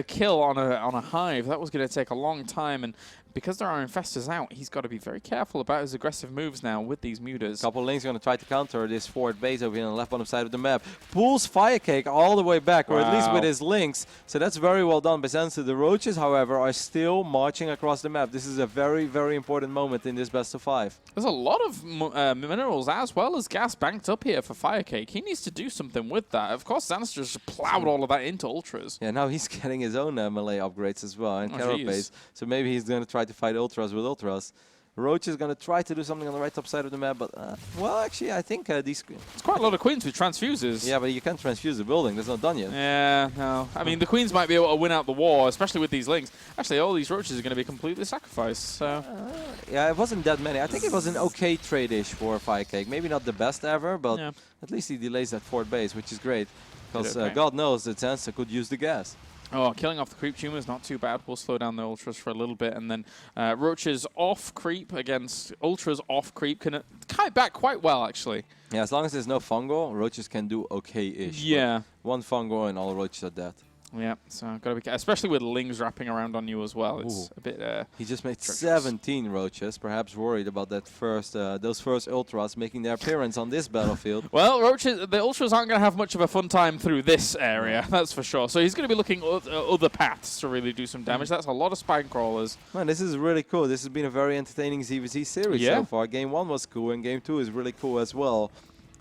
kill on a Hive. That was going to take a long time, and because there are infestors out, he's got to be very careful about his aggressive moves now with these mutas. Couple links going to try to counter this forward base over here on the left bottom side of the map. Pulls FireCake all the way back, or at least with his links. So that's very well done by Zanster. The roaches, however, are still marching across the map. This is a very, very important moment in this best of 5. There's a lot of minerals as well as gas banked up here for FireCake. He needs to do something with that. Of course, Zanster just plowed all of that into Ultras. Yeah, now he's getting his own melee upgrades as well, and Carapace. So maybe he's going to try to fight Ultras with Ultras. Roach is going to try to do something on the right top side of the map, but, well, actually, I think these... It's quite a lot of queens with transfuses. Yeah, but you can't transfuse the building. That's not done yet. Yeah, no. I mean, the queens might be able to win out the war, especially with these links. Actually, all these roaches are going to be completely sacrificed, so... yeah, it wasn't that many. I think it was an okay trade-ish for FireCake. Maybe not the best ever, but at least he delays that fort base, which is great. Because God knows that Zanster could use the gas. Oh, killing off the creep tumor is not too bad. We'll slow down the ultras for a little bit, and then Roach's off creep against ultras off creep can kite back quite well, actually. Yeah, as long as there's no fungal, roaches can do okay-ish. Yeah. One fungal and all roaches are dead. Yeah, so gotta be especially with lings wrapping around on you as well. It's Ooh. a bit. He just made treacherous. 17 roaches, perhaps worried about that those first ultras making their appearance on this battlefield. Well, the ultras aren't going to have much of a fun time through this area, that's for sure. So he's going to be looking at other paths to really do some damage. That's a lot of spine crawlers. Man, this is really cool. This has been a very entertaining ZvZ series so far. Game 1 was cool, and Game 2 is really cool as well.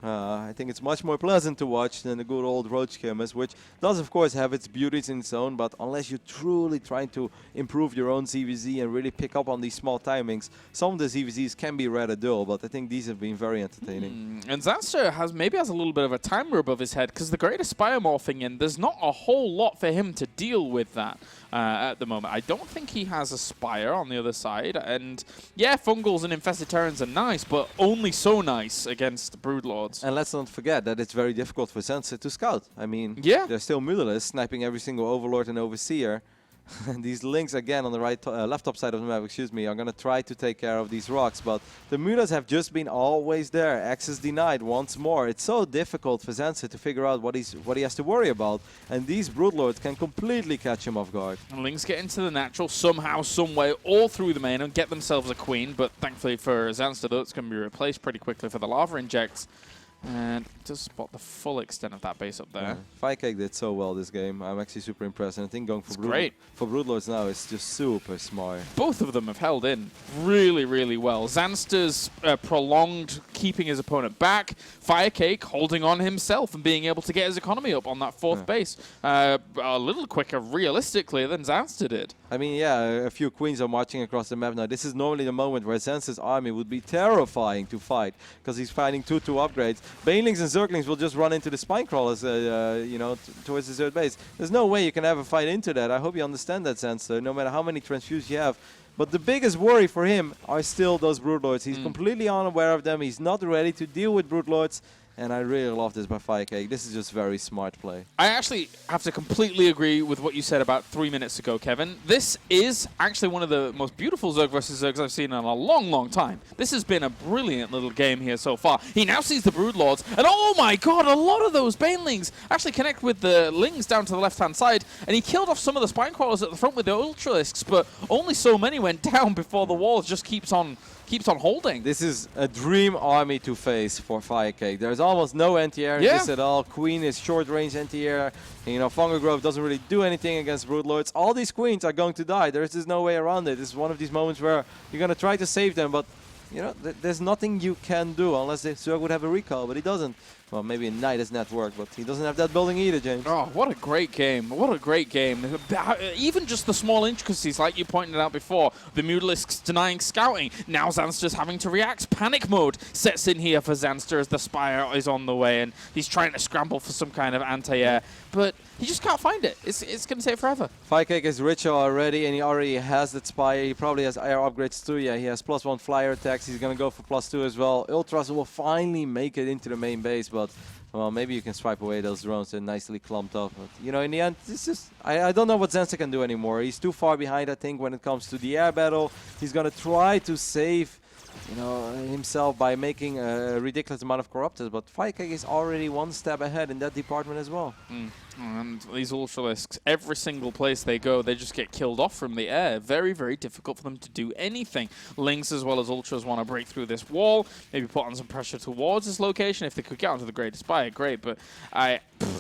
I think it's much more pleasant to watch than the good old Roach Chemist, which does, of course, have its beauties in its own, but unless you're truly trying to improve your own ZvZ and really pick up on these small timings, some of the ZvZs can be rather dull, but I think these have been very entertaining. And Zanster maybe has a little bit of a timer above his head, because the greatest Spire morphing in, there's not a whole lot for him to deal with that at the moment. I don't think he has a Spire on the other side, and yeah, Fungals and Infested Terrans are nice, but only so nice against Broodlords. And let's not forget that it's very difficult for Zanster to scout. I mean, they're still Mutalists, sniping every single Overlord and Overseer. And these links, again, on the left top side of the map, are going to try to take care of these rocks. But the Mutas have just been always there. Access denied once more. It's so difficult for Zanster to figure out what he has to worry about. And these Broodlords can completely catch him off guard. And Lings get into the natural somehow, some way, all through the main and get themselves a queen. But thankfully for Zanster, though, it's going to be replaced pretty quickly for the lava injects. And just spot the full extent of that base up there. FireCake did so well this game. I'm actually super impressed. And I think going for Broodlords now is just super smart. Both of them have held in really, really well. Zanster's prolonged keeping his opponent back. FireCake holding on himself and being able to get his economy up on that fourth base. A little quicker, realistically, than Zanster did. I mean, yeah, a few queens are marching across the map now. This is normally the moment where Zanster's army would be terrifying to fight, because he's fighting 2-2 upgrades. Banelings and Zerglings will just run into the spine crawlers, you know, towards the third base. There's no way you can ever fight into that. I hope you understand that, Zanster, no matter how many transfuse you have. But the biggest worry for him are still those Broodlords. He's completely unaware of them. He's not ready to deal with Broodlords. And I really love this by FireCake. This is just very smart play. I actually have to completely agree with what you said about 3 minutes ago, Kevin. This is actually one of the most beautiful Zerg versus Zergs I've seen in a long, long time. This has been a brilliant little game here so far. He now sees the Broodlords, and oh my god, a lot of those Banelings actually connect with the Lings down to the left-hand side, and he killed off some of the Spine Crawlers at the front with the Ultralisks, but only so many went down before the wall just keeps on holding. This is a dream army to face for FireCake. There's almost no anti-air in this at all. Queen is short-range anti-air. You know, Fungal Grove doesn't really do anything against Broodlords. All these queens are going to die. There's just no way around it. This is one of these moments where you're going to try to save them, but you know, there's nothing you can do unless the Zerg would have a recall, but he doesn't. Well, maybe a Knight is network, but he doesn't have that building either, James. Oh, what a great game. What a great game. Even just the small intricacies, like you pointed out before, the Mutalisks denying scouting. Now Zanster's having to react. Panic mode sets in here for Zanster as the Spire is on the way, and he's trying to scramble for some kind of anti-air, but he just can't find it. It's going to take forever. FireCake is richer already, and he already has that Spire. He probably has air upgrades too. Yeah, he has +1 flyer attacks. He's going to go for +2 as well. Ultras will finally make it into the main base, but well, maybe you can swipe away those drones. They're nicely clumped up. But, you know, in the end, this is... I don't know what Zanster can do anymore. He's too far behind, I think, when it comes to the air battle. He's going to try to save, you know, himself by making a ridiculous amount of corruptors. But FireCake is already one step ahead in that department as well. And these Ultralisks, every single place they go, they just get killed off from the air. Very, very difficult for them to do anything. Lings as well as Ultras want to break through this wall, maybe put on some pressure towards this location. If they could get onto the Great Spire, great. But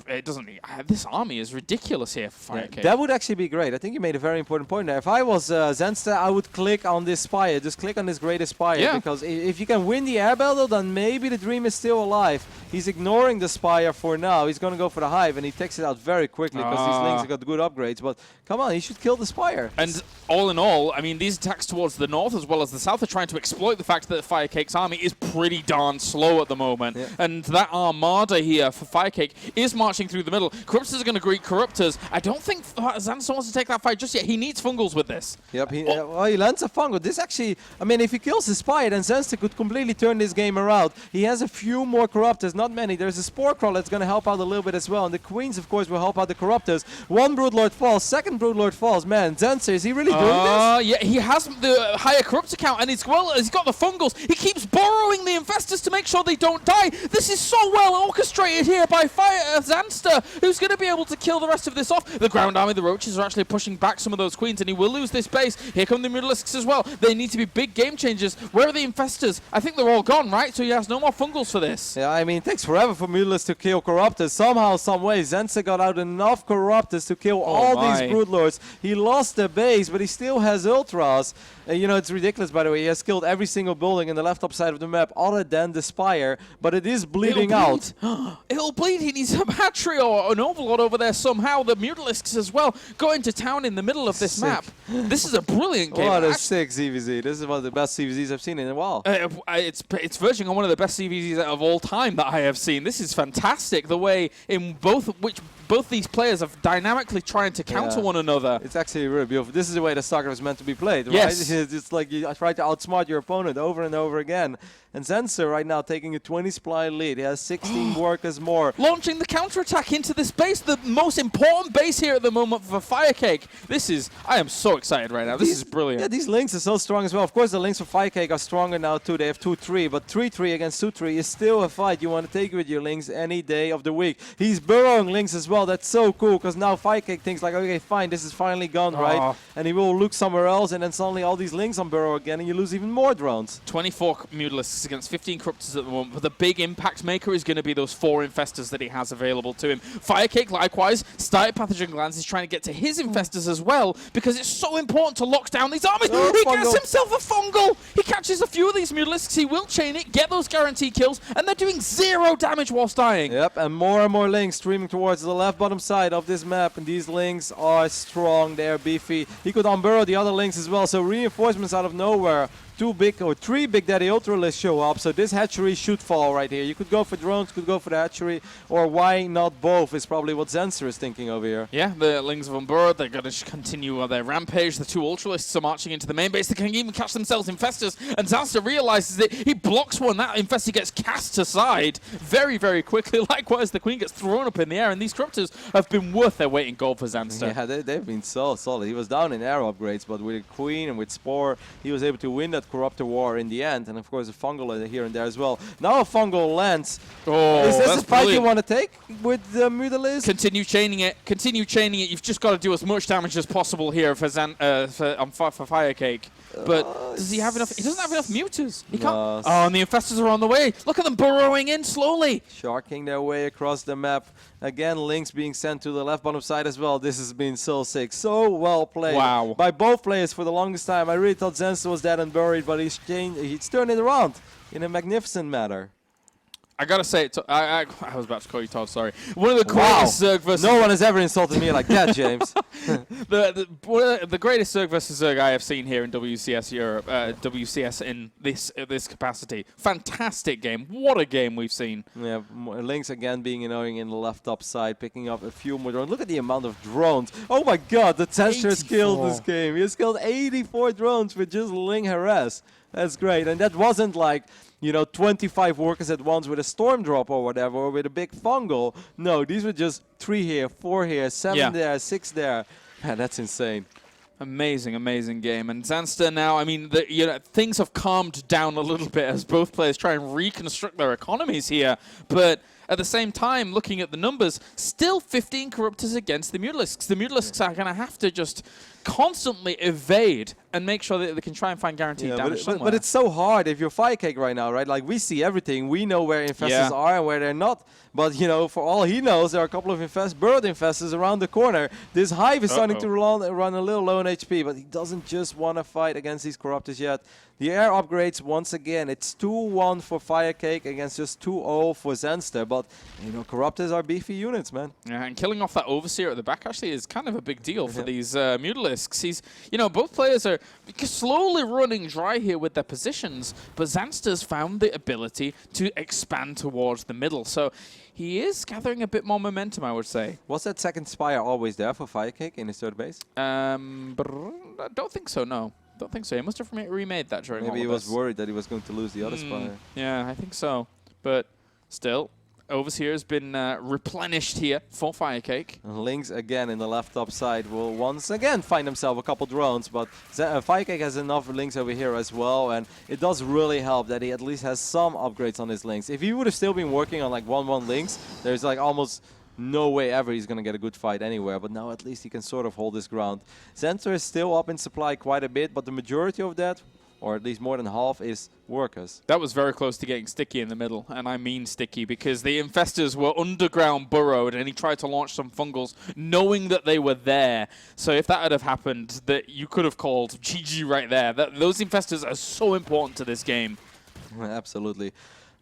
it doesn't. This army is ridiculous here for FireCake. Yeah, that would actually be great. I think you made a very important point there. If I was Zanster, I would click on this Spire. Just click on this Great Spire. Because if you can win the air battle, then maybe the dream is still alive. He's ignoring the Spire for now. He's going to go for the Hive, and he takes it out very quickly because these Lings have got good upgrades. But come on, he should kill the Spire. And all in all, I mean, these attacks towards the north as well as the south are trying to exploit the fact that FireCake's army is pretty darn slow at the moment. And that armada here for FireCake is marching through the middle. Corruptors are going to greet Corruptors. I don't think Zanster wants to take that fight just yet. He needs Fungals with this. Yep, well, he lands a Fungal. This actually, I mean, if he kills the Spire, then Zanster could completely turn this game around. He has a few more Corruptors, not many. There's a Spore Crawl that's going to help out a little bit as well. And the Queens, of course, course, will help out the Corruptors. One Broodlord falls, second Broodlord falls. Man, Zanster, is he really doing this? Yeah, he has the higher Corruptor count, and he's got the Fungals. He keeps borrowing the Infestors to make sure they don't die. This is so well orchestrated here by Zanster, who's going to be able to kill the rest of this off. The Ground Army, the Roaches, are actually pushing back some of those Queens, and he will lose this base. Here come the Mutalisks as well. They need to be big game changers. Where are the Infestors? I think they're all gone, right? So he has no more Fungals for this. Yeah, I mean, it takes forever for Mutalisks to kill Corruptors. Somehow, some way, Zanster got out enough Corruptors to kill all these Broodlords. He lost the base, but he still has Ultras. You know, it's ridiculous, by the way. He has killed every single building in the left top side of the map other than the Spire, but it is bleeding out. It'll bleed. He needs a hatchery or an Overlord over there somehow. The Mutalisks as well go into town in the middle of this map. This is a brilliant game. What a sick ZvZ. This is one of the best ZvZs I've seen in a while. It's verging on one of the best ZvZs of all time that I have seen. This is fantastic. The way in both these players are dynamically trying to counter one another. It's actually really beautiful. This is the way that StarCraft is meant to be played, right? Yes. It's like you try to outsmart your opponent over and over again. And Zanster right now taking a 20 supply lead. He has 16 workers more. Launching the counterattack into this base, the most important base here at the moment for FireCake. I am so excited right now. This is brilliant. Yeah, these links are so strong as well. Of course, the links for FireCake are stronger now too. They have 2-3, but 3-3 against 2-3 is still a fight you want to take with your links any day of the week. He's burrowing links as well. That's so cool, because now FireCake thinks like, okay, fine, this is finally gone, right? And he will look somewhere else, and then suddenly all these links on burrow again, and you lose even more drones. 24 Mutalisks against 15 Corruptors at the moment, but the big impact maker is going to be those 4 Infestors that he has available to him. FireCake, likewise, started Pathogen Glands. He's trying to get to his Infestors as well, because it's so important to lock down these armies. He gets himself a Fungal! He catches a few of these Mutalisks, he will chain it, get those guaranteed kills, and they're doing 0 damage whilst dying. Yep, and more links streaming towards the left bottom side of this map, and these links are strong, they are beefy. He could unburrow the other links as well, so reinforcements out of nowhere. 2 big or 3 Big Daddy Ultralisks show up, so this hatchery should fall right here. You could go for drones, could go for the hatchery, or why not both is probably what Zanster is thinking over here. Yeah, the Lings of Unburrowed, they're going to continue their rampage. The 2 Ultralisks are marching into the main base. They can even catch themselves Infestors, and Zanster realizes it. He blocks one. That Infestor gets cast aside very, very quickly. Likewise, the Queen gets thrown up in the air, and these Corruptors have been worth their weight in gold for Zanster. Yeah, they've been so solid. He was down in air upgrades, but with Queen and with Spore, he was able to win that Corruptor war in the end, and of course a Fungal here and there as well. Now a Fungal lands. Is this a fight you want to take with the Mutalisks? Continue chaining it. Continue chaining it. You've just got to do as much damage as possible here for FireCake. But does he have enough? He doesn't have enough Mutors. He can't. Oh, and the Infestors are on the way. Look at them burrowing in slowly. Sharking their way across the map. Again, links being sent to the left bottom side as well. This has been so sick. So well played by both players for the longest time. I really thought Zanster was dead and buried, but he's turned it around in a magnificent manner. I gotta say, I was about to call you Todd, sorry. One of the greatest Zerg versus... No one has ever insulted me like that, James. the greatest Zerg versus Zerg I have seen here in WCS Europe, WCS in this capacity. Fantastic game. What a game we've seen. Yeah, links again being annoying in the left top side, picking up a few more drones. Look at the amount of drones. Oh my god, the Zanster has killed this game. He has killed 84 drones with just Ling harass. That's great. And that wasn't like, you know, 25 workers at once with a storm drop or whatever, or with a big fungal. No, these were just 3 here, 4 here, 7 there, 6 there. Man, that's insane. Amazing, amazing game. And Zanster now, I mean, things have calmed down a little bit as both players try and reconstruct their economies here. But at the same time, looking at the numbers, still 15 Corruptors against the Mutalisks. The Mutalisks are going to have to just constantly evade and make sure that they can try and find guaranteed damage somewhere. But it's so hard if you're FireCake right now, right? Like, we see everything. We know where Infestors are and where they're not. But, you know, for all he knows, there are a couple of bird Infestors around the corner. This Hive is starting to run a little low on HP, but he doesn't just want to fight against these Corruptors yet. The air upgrades, once again, it's 2-1 for FireCake against just 2-0 for Zanster. But, you know, Corruptors are beefy units, man. Yeah, and killing off that Overseer at the back actually is kind of a big deal for these Mutalisks. He's, you know, both players are slowly running dry here with their positions, but Zanster's found the ability to expand towards the middle. So he is gathering a bit more momentum, I would say. Was that second Spire always there for FireCake in his third base? I don't think so, no. Don't think so. He must have remade that during all of this. Maybe he was worried that he was going to lose the other Spire. Yeah, I think so. But still, Overseer has been replenished here for FireCake. Lynx again in the left top side will once again find himself a couple drones, but FireCake has enough Lynx over here as well, and it does really help that he at least has some upgrades on his Lynx. If he would have still been working on like 1-1 Lynx, there's like almost no way ever he's going to get a good fight anywhere, but now at least he can sort of hold his ground. Zanster is still up in supply quite a bit, but the majority of that, or at least more than half, is workers. That was very close to getting sticky in the middle, and I mean sticky because the infestors were underground burrowed and he tried to launch some fungals knowing that they were there. So if that had have happened, that you could have called GG right there. Those infestors are so important to this game. Absolutely.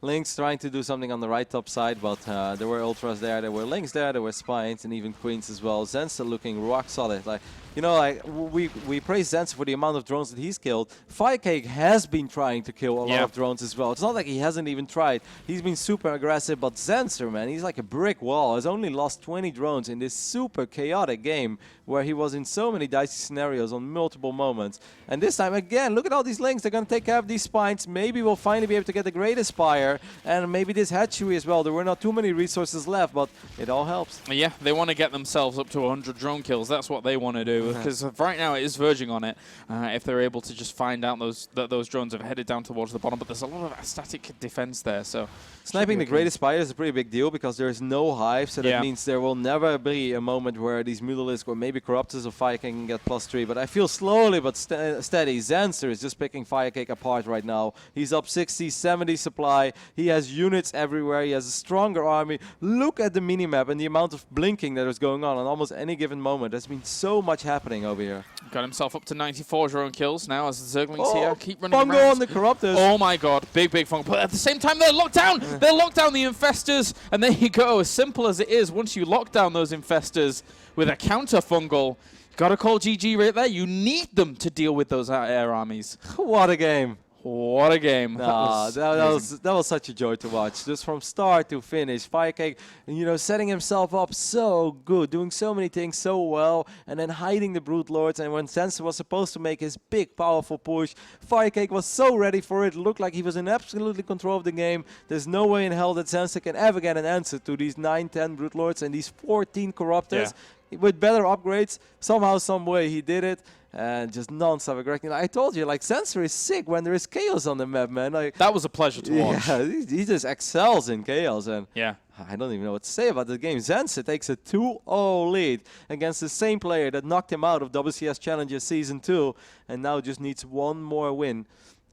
Lynx trying to do something on the right top side, but there were ultras there were Lynx there were spines, and even queens as well. Zanster looking rock solid. Like, you know, like we praise Zanster for the amount of drones that he's killed. FireCake has been trying to kill a lot of drones as well. It's not like he hasn't even tried. He's been super aggressive, but Zanster, man, he's like a brick wall. Has only lost 20 drones in this super chaotic game where he was in so many dicey scenarios on multiple moments. And this time, again, look at all these Lynx. They're going to take care of these spines. Maybe we'll finally be able to get the Great Aspire, and maybe this hatchery as well. There were not too many resources left, but it all helps. Yeah, they want to get themselves up to 100 drone kills. That's what they want to do, because right now it is verging on it. If they're able to just find out that those drones have headed down towards the bottom, but there's a lot of static defense there. So sniping the Great Aspire is a pretty big deal because there is no hive, so that means there will never be a moment where these Mutalisks or maybe Corruptors of FireCake can get +3. But I feel slowly but steady. Zanster is just picking FireCake apart right now. He's up 60, 70 supply. He has units everywhere. He has a stronger army. Look at the minimap and the amount of blinking that is going on almost any given moment. There's been so much happening over here. Got himself up to 94 drone kills now as the Zerglings here keep running Fungo around. on the Corruptors. Oh my god, big Fungo. But at the same time, they're locked down. They're locked down the infestors. And there you go, as simple as it is, once you lock down those infestors with a counter fungal, gotta call GG right there. You need them to deal with those air armies. What a game. What a game. Nah, that was such a joy to watch. Just from start to finish. FireCake, you know, setting himself up so good, doing so many things so well, and then hiding the Brood Lords. And when Zanster was supposed to make his big, powerful push, FireCake was so ready for it. It looked like he was in absolutely control of the game. There's no way in hell that Zanster can ever get an answer to these 9, 10 Brood Lords and these 14 Corruptors. With better upgrades, somehow, some way he did it. And just non-stop aggressing. I told you, like, Zanster is sick when there is chaos on the map, man. Like, that was a pleasure to watch. Yeah, he just excels in chaos. And yeah, I don't even know what to say about the game. Zanster takes a 2-0 lead against the same player that knocked him out of WCS Challenger Season 2 and now just needs one more win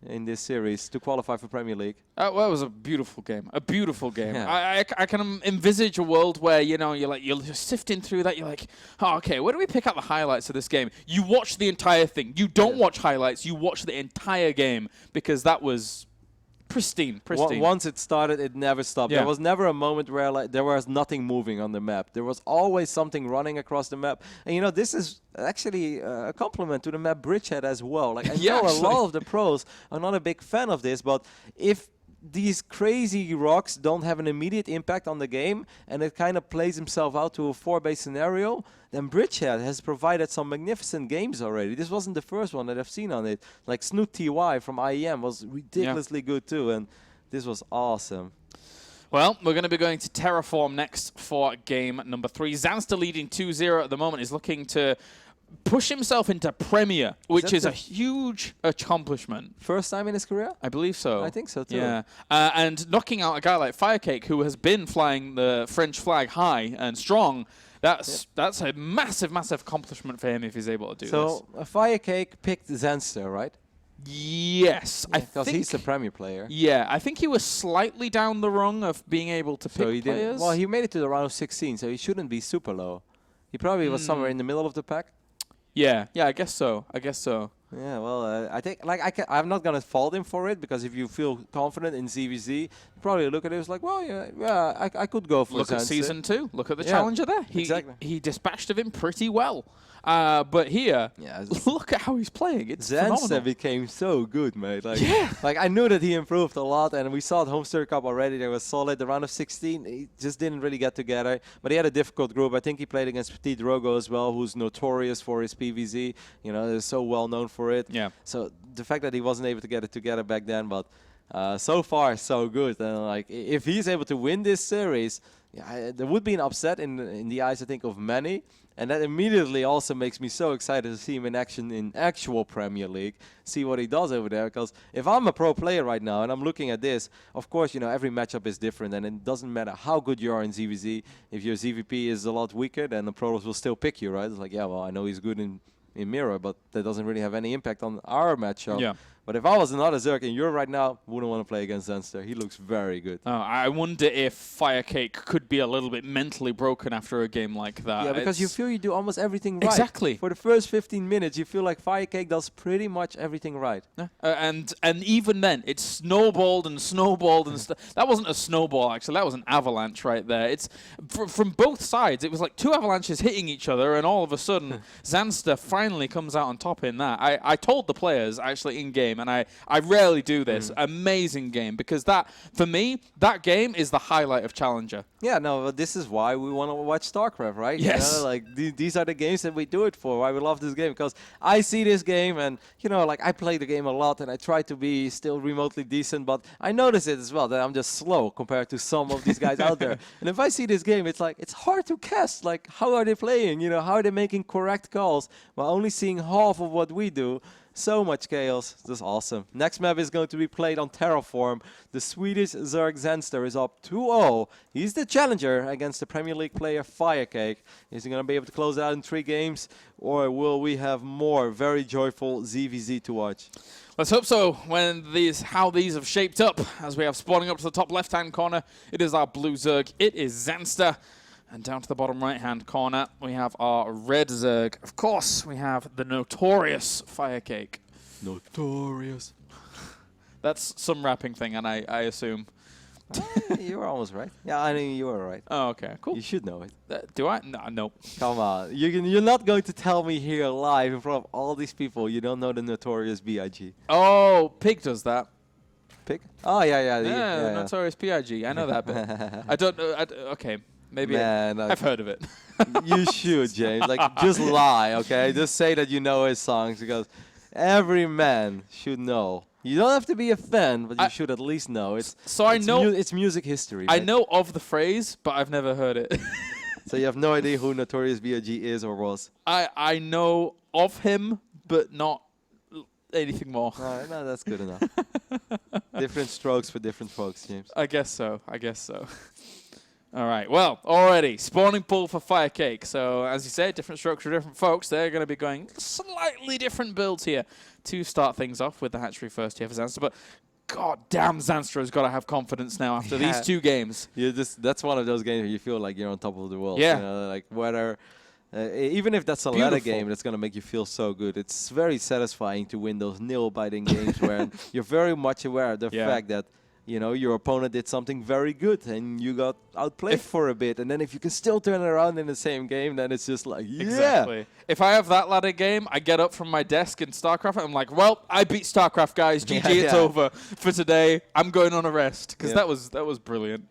in this series to qualify for Premier League. Well, it was a beautiful game. A beautiful game. Yeah. I can envisage a world where, you know, you're just sifting through that. You're like, oh, okay, where do we pick out the highlights of this game? You watch the entire thing. You don't watch highlights. You watch the entire game because that was pristine. Once it started, it never stopped. Yeah. There was never a moment where like there was nothing moving on the map. There was always something running across the map. And you know, this is actually a compliment to the map Bridgehead as well. Like I know a lot of the pros are not a big fan of this, but if these crazy rocks don't have an immediate impact on the game and it kind of plays himself out to a 4-base scenario, then Bridgehead has provided some magnificent games already. This wasn't the first one that I've seen on it. Like Snoot TY from IEM was ridiculously good too, and this was awesome. Well, we're going to be going to Terraform next for game number 3. Zanster leading 2-0 at the moment is looking to push himself into Premier, which is a huge accomplishment. First time in his career? I believe so. I think so too. Yeah, and knocking out a guy like FireCake, who has been flying the French flag high and strong, that's a massive accomplishment for him if he's able to do this. So FireCake picked Zanster, right? Yes, I think. Because he's the Premier player. Yeah, I think he was slightly down the rung of being able to pick players. Well, he made it to the round of 16, so he shouldn't be super low. He probably was somewhere in the middle of the pack. Yeah, I guess so. Yeah, well, I think I'm not gonna fault him for it because if you feel confident in ZvZ, you probably look at it as like, well, I could go for. Look at Season 2. Look at the challenger there. He dispatched of him pretty well. But here, look at how he's playing. It's phenomenal. Zanster became so good, mate. Like, like I knew that he improved a lot, and we saw at Homestead Cup already. They were solid. The round of 16, he just didn't really get together. But he had a difficult group. I think he played against Petit Drogo as well, who's notorious for his PVZ. You know, they're so well known for it. Yeah. So the fact that he wasn't able to get it together back then, but So far, so good. And like, if he's able to win this series, yeah, there would be an upset in the eyes, I think, of many. And that immediately also makes me so excited to see him in action in actual Premier League, see what he does over there. Because if I'm a pro player right now and I'm looking at this, of course, you know, every matchup is different, and it doesn't matter how good you are in ZvZ. If your ZVP is a lot weaker, then the pros will still pick you, right? It's like, yeah, well, I know he's good in Mirror, but that doesn't really have any impact on our matchup. Yeah. But if I was another Zerg in Europe right now, wouldn't want to play against Zanster. He looks very good. I wonder if FireCake could be a little bit mentally broken after a game like that. Yeah, because you feel you do almost everything right. Exactly. For the first 15 minutes, you feel like FireCake does pretty much everything right. And even then, it snowballed and snowballed and that wasn't a snowball, actually. That was an avalanche right there. It's from both sides. It was like two avalanches hitting each other, and all of a sudden, Zanster finally comes out on top in that. I told the players, actually, in game, and I rarely do this, amazing game, because that, for me, that game is the highlight of Challenger. Yeah, no, but this is why we want to watch StarCraft, right? Yes. You know, like, these are the games that we do it for, why we love this game, because I see this game, and, you know, like, I play the game a lot, and I try to be still remotely decent, but I notice it as well, that I'm just slow compared to some of these guys out there. And if I see this game, it's like, it's hard to cast. Like, how are they playing? You know, how are they making correct calls while only seeing half of what we do? So much chaos. This is awesome. Next map is going to be played on Terraform. The Swedish Zerg Zanster is up 2-0. He's the challenger against the Premier League player FireCake. Is he going to be able to close it out in 3 games? Or will we have more very joyful ZvZ to watch? Let's hope so. How these have shaped up, as we have spawning up to the top left-hand corner, it is our blue Zerg. It is Zanster. And down to the bottom right-hand corner, we have our red Zerg. Of course, we have the notorious FireCake. Notorious. That's some rapping thing, and I assume. You were almost right. Yeah, I mean, you were right. Oh, okay, cool. You should know it. Do I? No, nope. Come on. You're not going to tell me here live in front of all these people you don't know the notorious B.I.G. Oh, Pig does that. Pig? Oh, yeah. Yeah, the notorious P.I.G. I know that bit. I don't know. Okay. Maybe I've heard of it. You should, James. Like, just lie, okay? Just say that you know his songs, because every man should know. You don't have to be a fan, but you should at least know. It's music history. I know of the phrase, but I've never heard it. So you have no idea who Notorious B.I.G. is or was? I know of him, but not anything more. All right, no, that's good enough. Different strokes for different folks, James. I guess so. All right, well, already, spawning pool for FireCake. So, as you said, different strokes for different folks. They're going to be going slightly different builds here to start things off with the hatchery first here for Zanster. But, god damn, Zanster has got to have confidence now after these 2 games. That's one of those games where you feel like you're on top of the world. Yeah. You know, like, whether... even if that's a ladder game, that's going to make you feel so good. It's very satisfying to win those nail-biting games where you're very much aware of the fact that, you know, your opponent did something very good and you got outplayed for a bit. And then if you can still turn it around in the same game, then it's just like, yeah. Exactly. If I have that ladder game, I get up from my desk in StarCraft and I'm like, well, I beat StarCraft, guys. GG, it's over for today. I'm going on a rest. Because that was brilliant.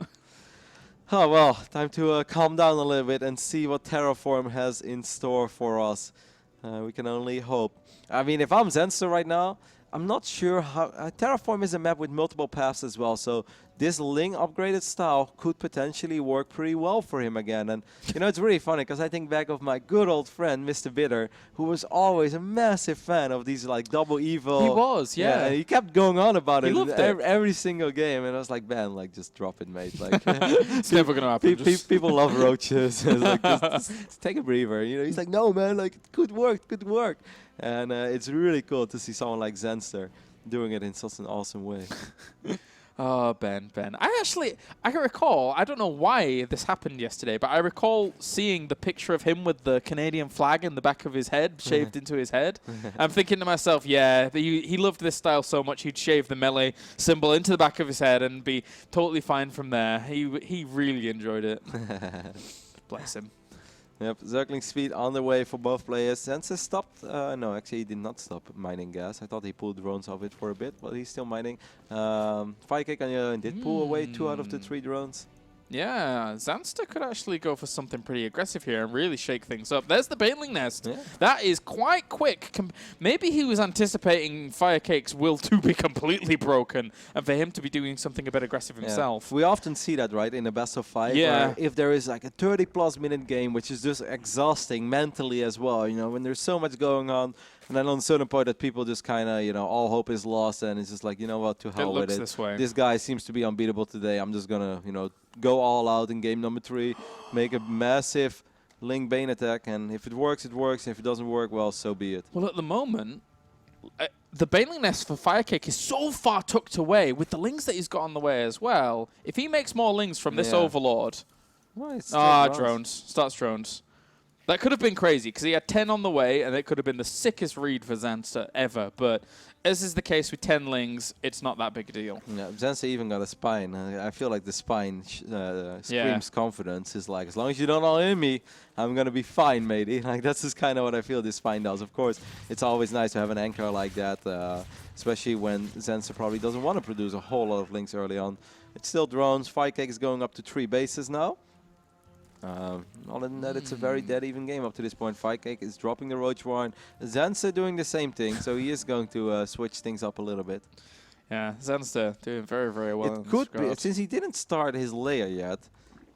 Oh, well, time to calm down a little bit and see what Terraform has in store for us. We can only hope. I mean, if I'm Zanster right now, I'm not sure how... Terraform is a map with multiple paths as well, so this Ling upgraded style could potentially work pretty well for him again. And, you know, it's really funny, because I think back of my good old friend, Mr. Bitter, who was always a massive fan of these, like, double evil... He was, yeah. And he kept going on about it, loved every single game, and I was like, man, like, just drop it, mate. Like, it's never going to happen. People love roaches. It's like, just take a breather. You know, he's like, no, man, like, it could work. And it's really cool to see someone like Zanster doing it in such an awesome way. Oh, Ben. I recall, I don't know why this happened yesterday, but I recall seeing the picture of him with the Canadian flag in the back of his head, shaved into his head. I'm thinking to myself, yeah, he loved this style so much, he'd shave the melee symbol into the back of his head and be totally fine from there. He really enjoyed it. Bless him. Yep, Zergling speed on the way for both players. Zanster stopped. No, actually he did not stop mining gas. I thought he pulled drones off it for a bit, but he's still mining. FireCake on the other hand did pull away 2 out of the 3 drones. Yeah, Zanster could actually go for something pretty aggressive here and really shake things up. There's the Baneling Nest. Yeah. That is quite quick. Maybe he was anticipating FireCake's will to be completely broken and for him to be doing something a bit aggressive himself. We often see that, right, in a best of 5. Yeah. Where if there is like a 30+ minute game, which is just exhausting mentally as well, you know, when there's so much going on, and then on a certain point that people just kind of, you know, all hope is lost, and it's just like, you know what, to hell with it. This way. This guy seems to be unbeatable today. I'm just gonna, you know, go all out in game number 3, make a massive Link Bane attack, and if it works, it works. If it doesn't work, well, so be it. Well, at the moment, the Baneling Nest for FireCake is so far tucked away with the lings that he's got on the way as well. If he makes more lings from this Overlord... Well, drones. Starts drones. That could have been crazy because he had 10 on the way and it could have been the sickest read for Zanster ever. But as is the case with 10 lings, it's not that big a deal. Yeah, Zanster even got a spine. I feel like the spine screams confidence. It's like, as long as you don't all-in me, I'm going to be fine, matey. Like, that's just kind of what I feel this spine does. Of course, it's always nice to have an anchor like that, especially when Zanster probably doesn't want to produce a whole lot of links early on. It's still drones. FireCake is going up to 3 bases now. Other than that, it's a very dead even game up to this point. FireCake is dropping the Roach Warren. Zanster doing the same thing, so he is going to switch things up a little bit. Yeah, Zanster doing very, very well. It could be, since he didn't start his layer yet,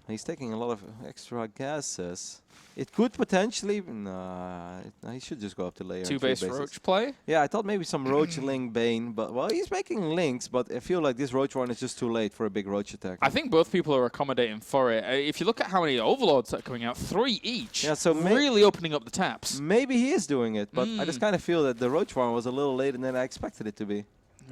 he's taking a lot of extra gases. It could potentially... Nah, he should just go up to layer. 2-base Roach play? Yeah, I thought maybe some Roach Link Bane, but, well, he's making links, but I feel like this Roach one is just too late for a big Roach attack. I think both people are accommodating for it. If you look at how many Overlords are coming out, 3 each. Yeah, so really opening up the taps. Maybe he is doing it, but I just kind of feel that the Roach one was a little later than I expected it to be.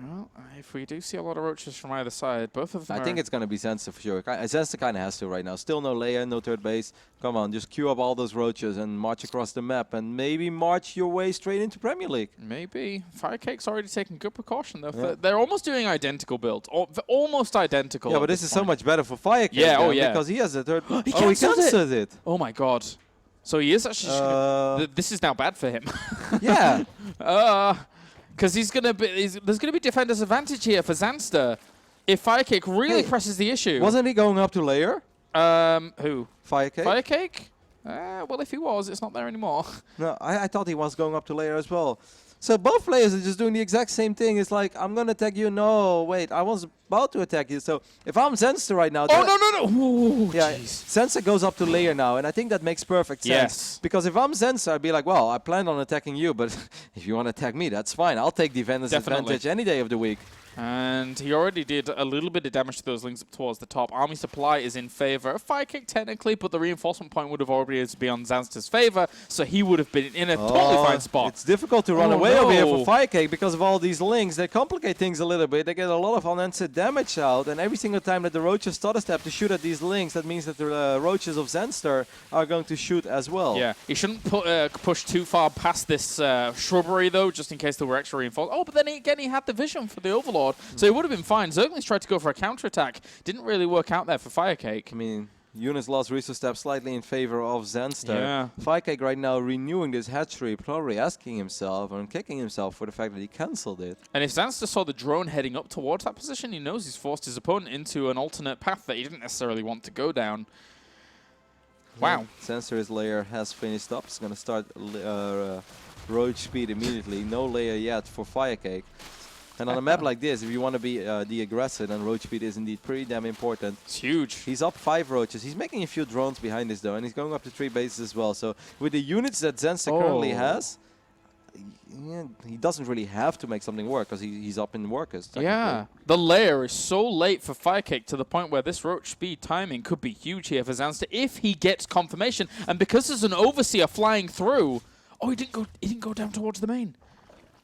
Well, if we do see a lot of roaches from either side, both of them I think it's going to be Zanster for sure. Zanster kind of has to right now. Still no layer, no third base. Come on, just queue up all those roaches and march across the map and maybe march your way straight into Premier League. Maybe. FireCake's already taking good precaution, though. Yeah. They're almost doing identical builds. Almost identical. Yeah, but this is so much better for FireCake. Yeah, because he has a third... he cancelled it! Oh my god. So he is actually... this is now bad for him. Yeah. Because there's going to be defender's advantage here for Zanster if FireCake really presses the issue. Wasn't he going up to layer? Who? FireCake? FireCake? Well, if he was, it's not there anymore. No, I thought he was going up to layer as well. So both players are just doing the exact same thing. It's like, I'm going to attack you. No, wait, I was about to attack you. So if I'm Zanster right now... Oh, no. Ooh, yeah, Zanster goes up to layer now, and I think that makes perfect sense. Yes. Because if I'm Zanster, I'd be like, well, I planned on attacking you, but if you want to attack me, that's fine. I'll take defender's advantage any day of the week. And he already did a little bit of damage to those links up towards the top. Army Supply is in favor of FireCake technically, but the reinforcement point would have already been on Zanster's favor, so he would have been in a totally fine spot. It's difficult to run away over here for FireCake because of all these links. They complicate things a little bit. They get a lot of unanswered damage out, and every single time that the roaches stutter step to shoot at these links, that means that the roaches of Zanster are going to shoot as well. Yeah, he shouldn't push too far past this shrubbery, though, just in case there were extra reinforcements. Oh, but then again, he had the vision for the Overlord. So it would have been fine. Zergling's tried to go for a counterattack. Didn't really work out there for FireCake. I mean, Eunice lost resource step slightly in favor of Zanster. Yeah. FireCake right now renewing this hatchery, probably asking himself and kicking himself for the fact that he cancelled it. And if Zanster saw the drone heading up towards that position, he knows he's forced his opponent into an alternate path that he didn't necessarily want to go down. Wow. Zanster's layer has finished up. It's going to start roach speed immediately. No layer yet for FireCake. And on a map like this, if you want to be the aggressor, then roach speed is indeed pretty damn important. It's huge. He's up 5 roaches. He's making a few drones behind this, though, and he's going up to 3 bases as well. So with the units that Zanster currently has, he doesn't really have to make something work because he's up in workers. Yeah. The layer is so late for FireCake to the point where this roach speed timing could be huge here for Zanster if he gets confirmation. And because there's an overseer flying through, he didn't go down towards the main.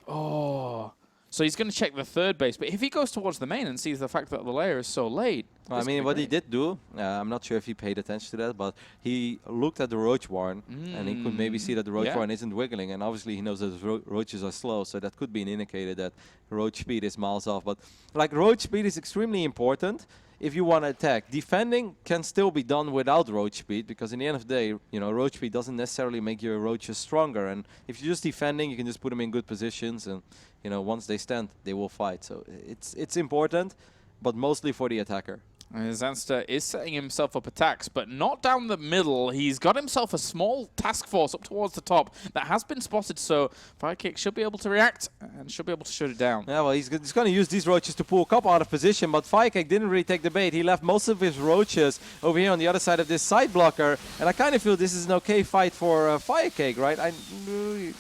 Oh. So he's going to check the third base, but if he goes towards the main and sees the fact that the layer is so late... Well, I mean, what he did do, I'm not sure if he paid attention to that, but he looked at the roach warren, and he could maybe see that the roach warren isn't wiggling, and obviously he knows that roaches are slow, so that could be an indicator that roach speed is miles off. But like, roach speed is extremely important if you want to attack. Defending can still be done without roach speed, because in the end of the day, roach speed doesn't necessarily make your roaches stronger, and if you're just defending, you can just put them in good positions, and once they stand, they will fight. So it's important, but mostly for the attacker. Zanster is setting himself up attacks, but not down the middle. He's got himself a small task force up towards the top that has been spotted, so FireCake should be able to react and should be able to shut it down. Yeah, well, he's going to use these roaches to pull Cup out of position, but FireCake didn't really take the bait. He left most of his roaches over here on the other side of this side blocker, and I kind of feel this is an okay fight for FireCake, right?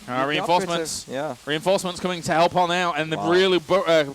Reinforcements. Yeah. Reinforcements coming to help on out, and they're really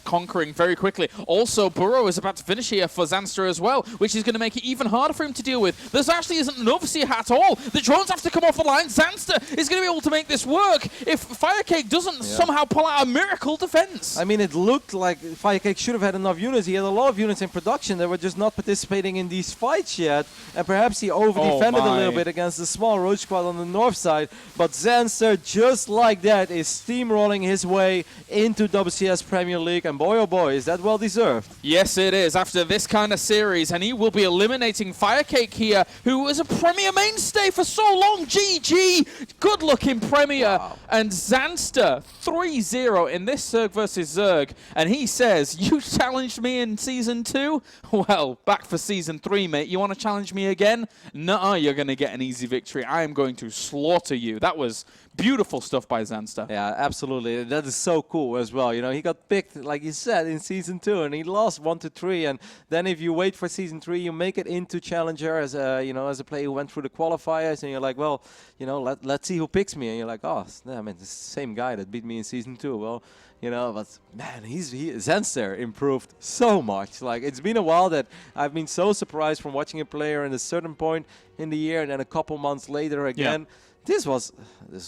conquering very quickly. Also, Burrow is about to finish here for Zanster as well, which is going to make it even harder for him to deal with. There actually isn't an overseer at all. The drones have to come off the line. Zanster is going to be able to make this work if FireCake doesn't somehow pull out a miracle defense. I mean, it looked like FireCake should have had enough units. He had a lot of units in production that were just not participating in these fights yet, and perhaps he over-defended a little bit against the small roach squad on the north side, but Zanster, just like that, is steamrolling his way into WCS Premier League, and boy oh boy, is that well deserved. Yes, it is, after this kind of series, and he will be eliminating FireCake here, who was a Premier mainstay for so long. GG, good looking Premier. Wow. And Zanster 3-0 in this Zerg versus Zerg, and he says, you challenged me in Season 2? Well, back for Season 3, mate. You want to challenge me again? Nuh-uh, you're going to get an easy victory. I am going to slaughter you. That was beautiful stuff by Zanster. Yeah, absolutely. That is so cool as well. You know, he got picked, like you said, in Season 2, and he lost 1-3. And then if you wait for Season 3, you make it into Challenger as a, as a player who went through the qualifiers, and you're like, well, let's see who picks me. And you're like, oh, I mean, the same guy that beat me in Season 2. Well, but man, Zanster improved so much. Like, it's been a while that I've been so surprised from watching a player at a certain point in the year, and then a couple months later again. Yeah. This was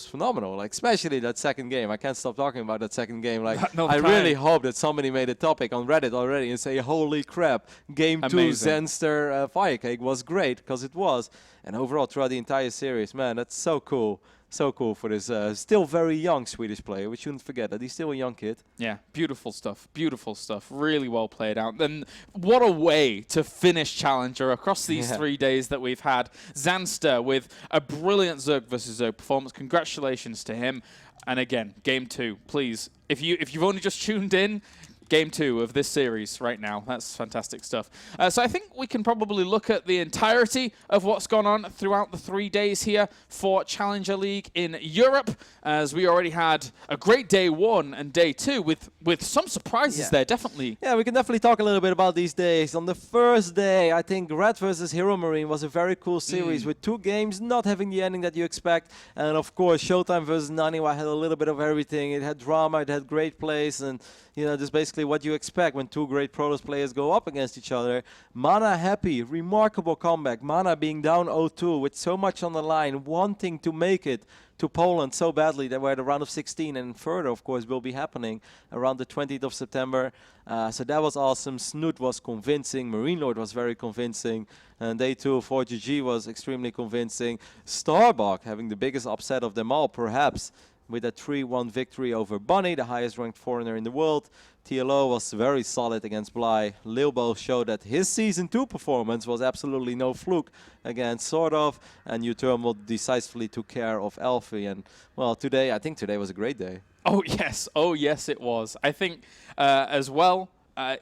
phenomenal, like especially that second game. I can't stop talking about that second game. Like I really hope that somebody made a topic on Reddit already and say, holy crap, game Amazing. 2 Zanster FireCake was great, because it was. And overall throughout the entire series, man, that's so cool. So cool for this still very young Swedish player. We shouldn't forget that he's still a young kid. Yeah, beautiful stuff. Beautiful stuff. Really well played out. And what a way to finish Challenger across these 3 days that we've had. Zanster with a brilliant Zerg versus Zerg performance. Congratulations to him. And again, Game 2, please. If you've only just tuned in, Game 2 of this series right now. That's fantastic stuff. So I think we can probably look at the entirety of what's gone on throughout the 3 days here for Challenger League in Europe, as we already had a great day 1 and day 2 with some surprises there, definitely. Yeah, we can definitely talk a little bit about these days. On the first day, I think Red versus Hero Marine was a very cool series with 2 games not having the ending that you expect. And of course, Showtime versus Naniwa had a little bit of everything. It had drama, it had great plays, and just basically what you expect when 2 great Protoss players go up against each other. Mana happy, remarkable comeback. Mana being down 0-2 with so much on the line, wanting to make it to Poland so badly that we're at the round of 16, and further, of course, will be happening around the 20th of September. So that was awesome. Snoot was convincing. Marine Lord was very convincing. And day 2 for GG was extremely convincing. Starbuck having the biggest upset of them all, perhaps, with a 3-1 victory over Bunny, the highest ranked foreigner in the world. TLO was very solid against Bly. Lilbo showed that his Season 2 performance was absolutely no fluke against Sordov, and U-Thermal decisively took care of Elfie. And, well, I think today was a great day. Oh, yes, it was. I think, as well,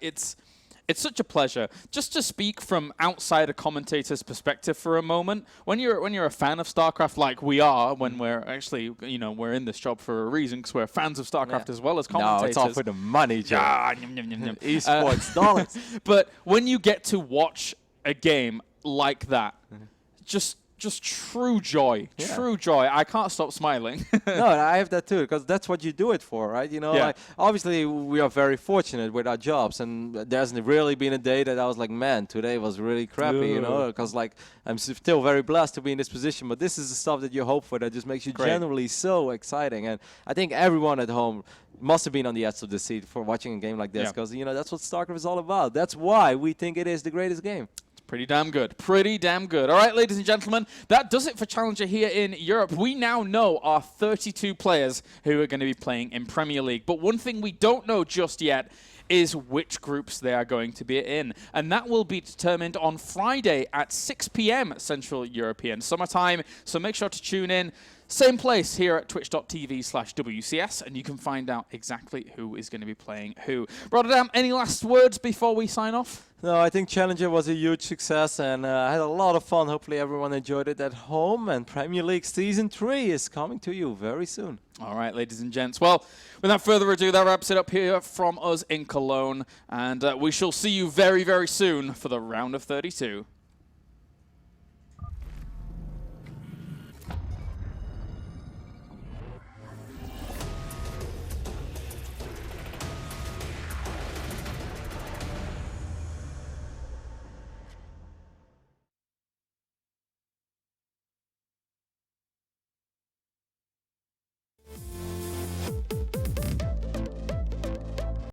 it's such a pleasure just to speak from outside a commentator's perspective for a moment. When you're a fan of StarCraft, like we are, when we're actually, we're in this job for a reason, because we're fans of StarCraft as well as commentators. No, it's all for the money, Joe. Esports dollars. But when you get to watch a game like that, just true joy, true joy. I can't stop smiling. No, I have that too, because that's what you do it for, right? Like, obviously we are very fortunate with our jobs, and there hasn't really been a day that I was like, man, today was really crappy, because like I'm still very blessed to be in this position, but this is the stuff that you hope for that just makes you generally so exciting. And I think everyone at home must have been on the edge of the seat for watching a game like this, because that's what StarCraft is all about. That's why we think it is the greatest game. Pretty damn good. Pretty damn good. All right, ladies and gentlemen, that does it for Challenger here in Europe. We now know our 32 players who are going to be playing in Premier League. But one thing we don't know just yet is which groups they are going to be in. And that will be determined on Friday at 6 p.m. Central European Summer Time. So make sure to tune in. Same place here at twitch.tv/WCS, and you can find out exactly who is going to be playing who. Rotterdam, any last words before we sign off? No, I think Challenger was a huge success, and I had a lot of fun. Hopefully everyone enjoyed it at home, and Premier League Season 3 is coming to you very soon. All right, ladies and gents. Well, without further ado, that wraps it up here from us in Cologne, and we shall see you very, very soon for the round of 32.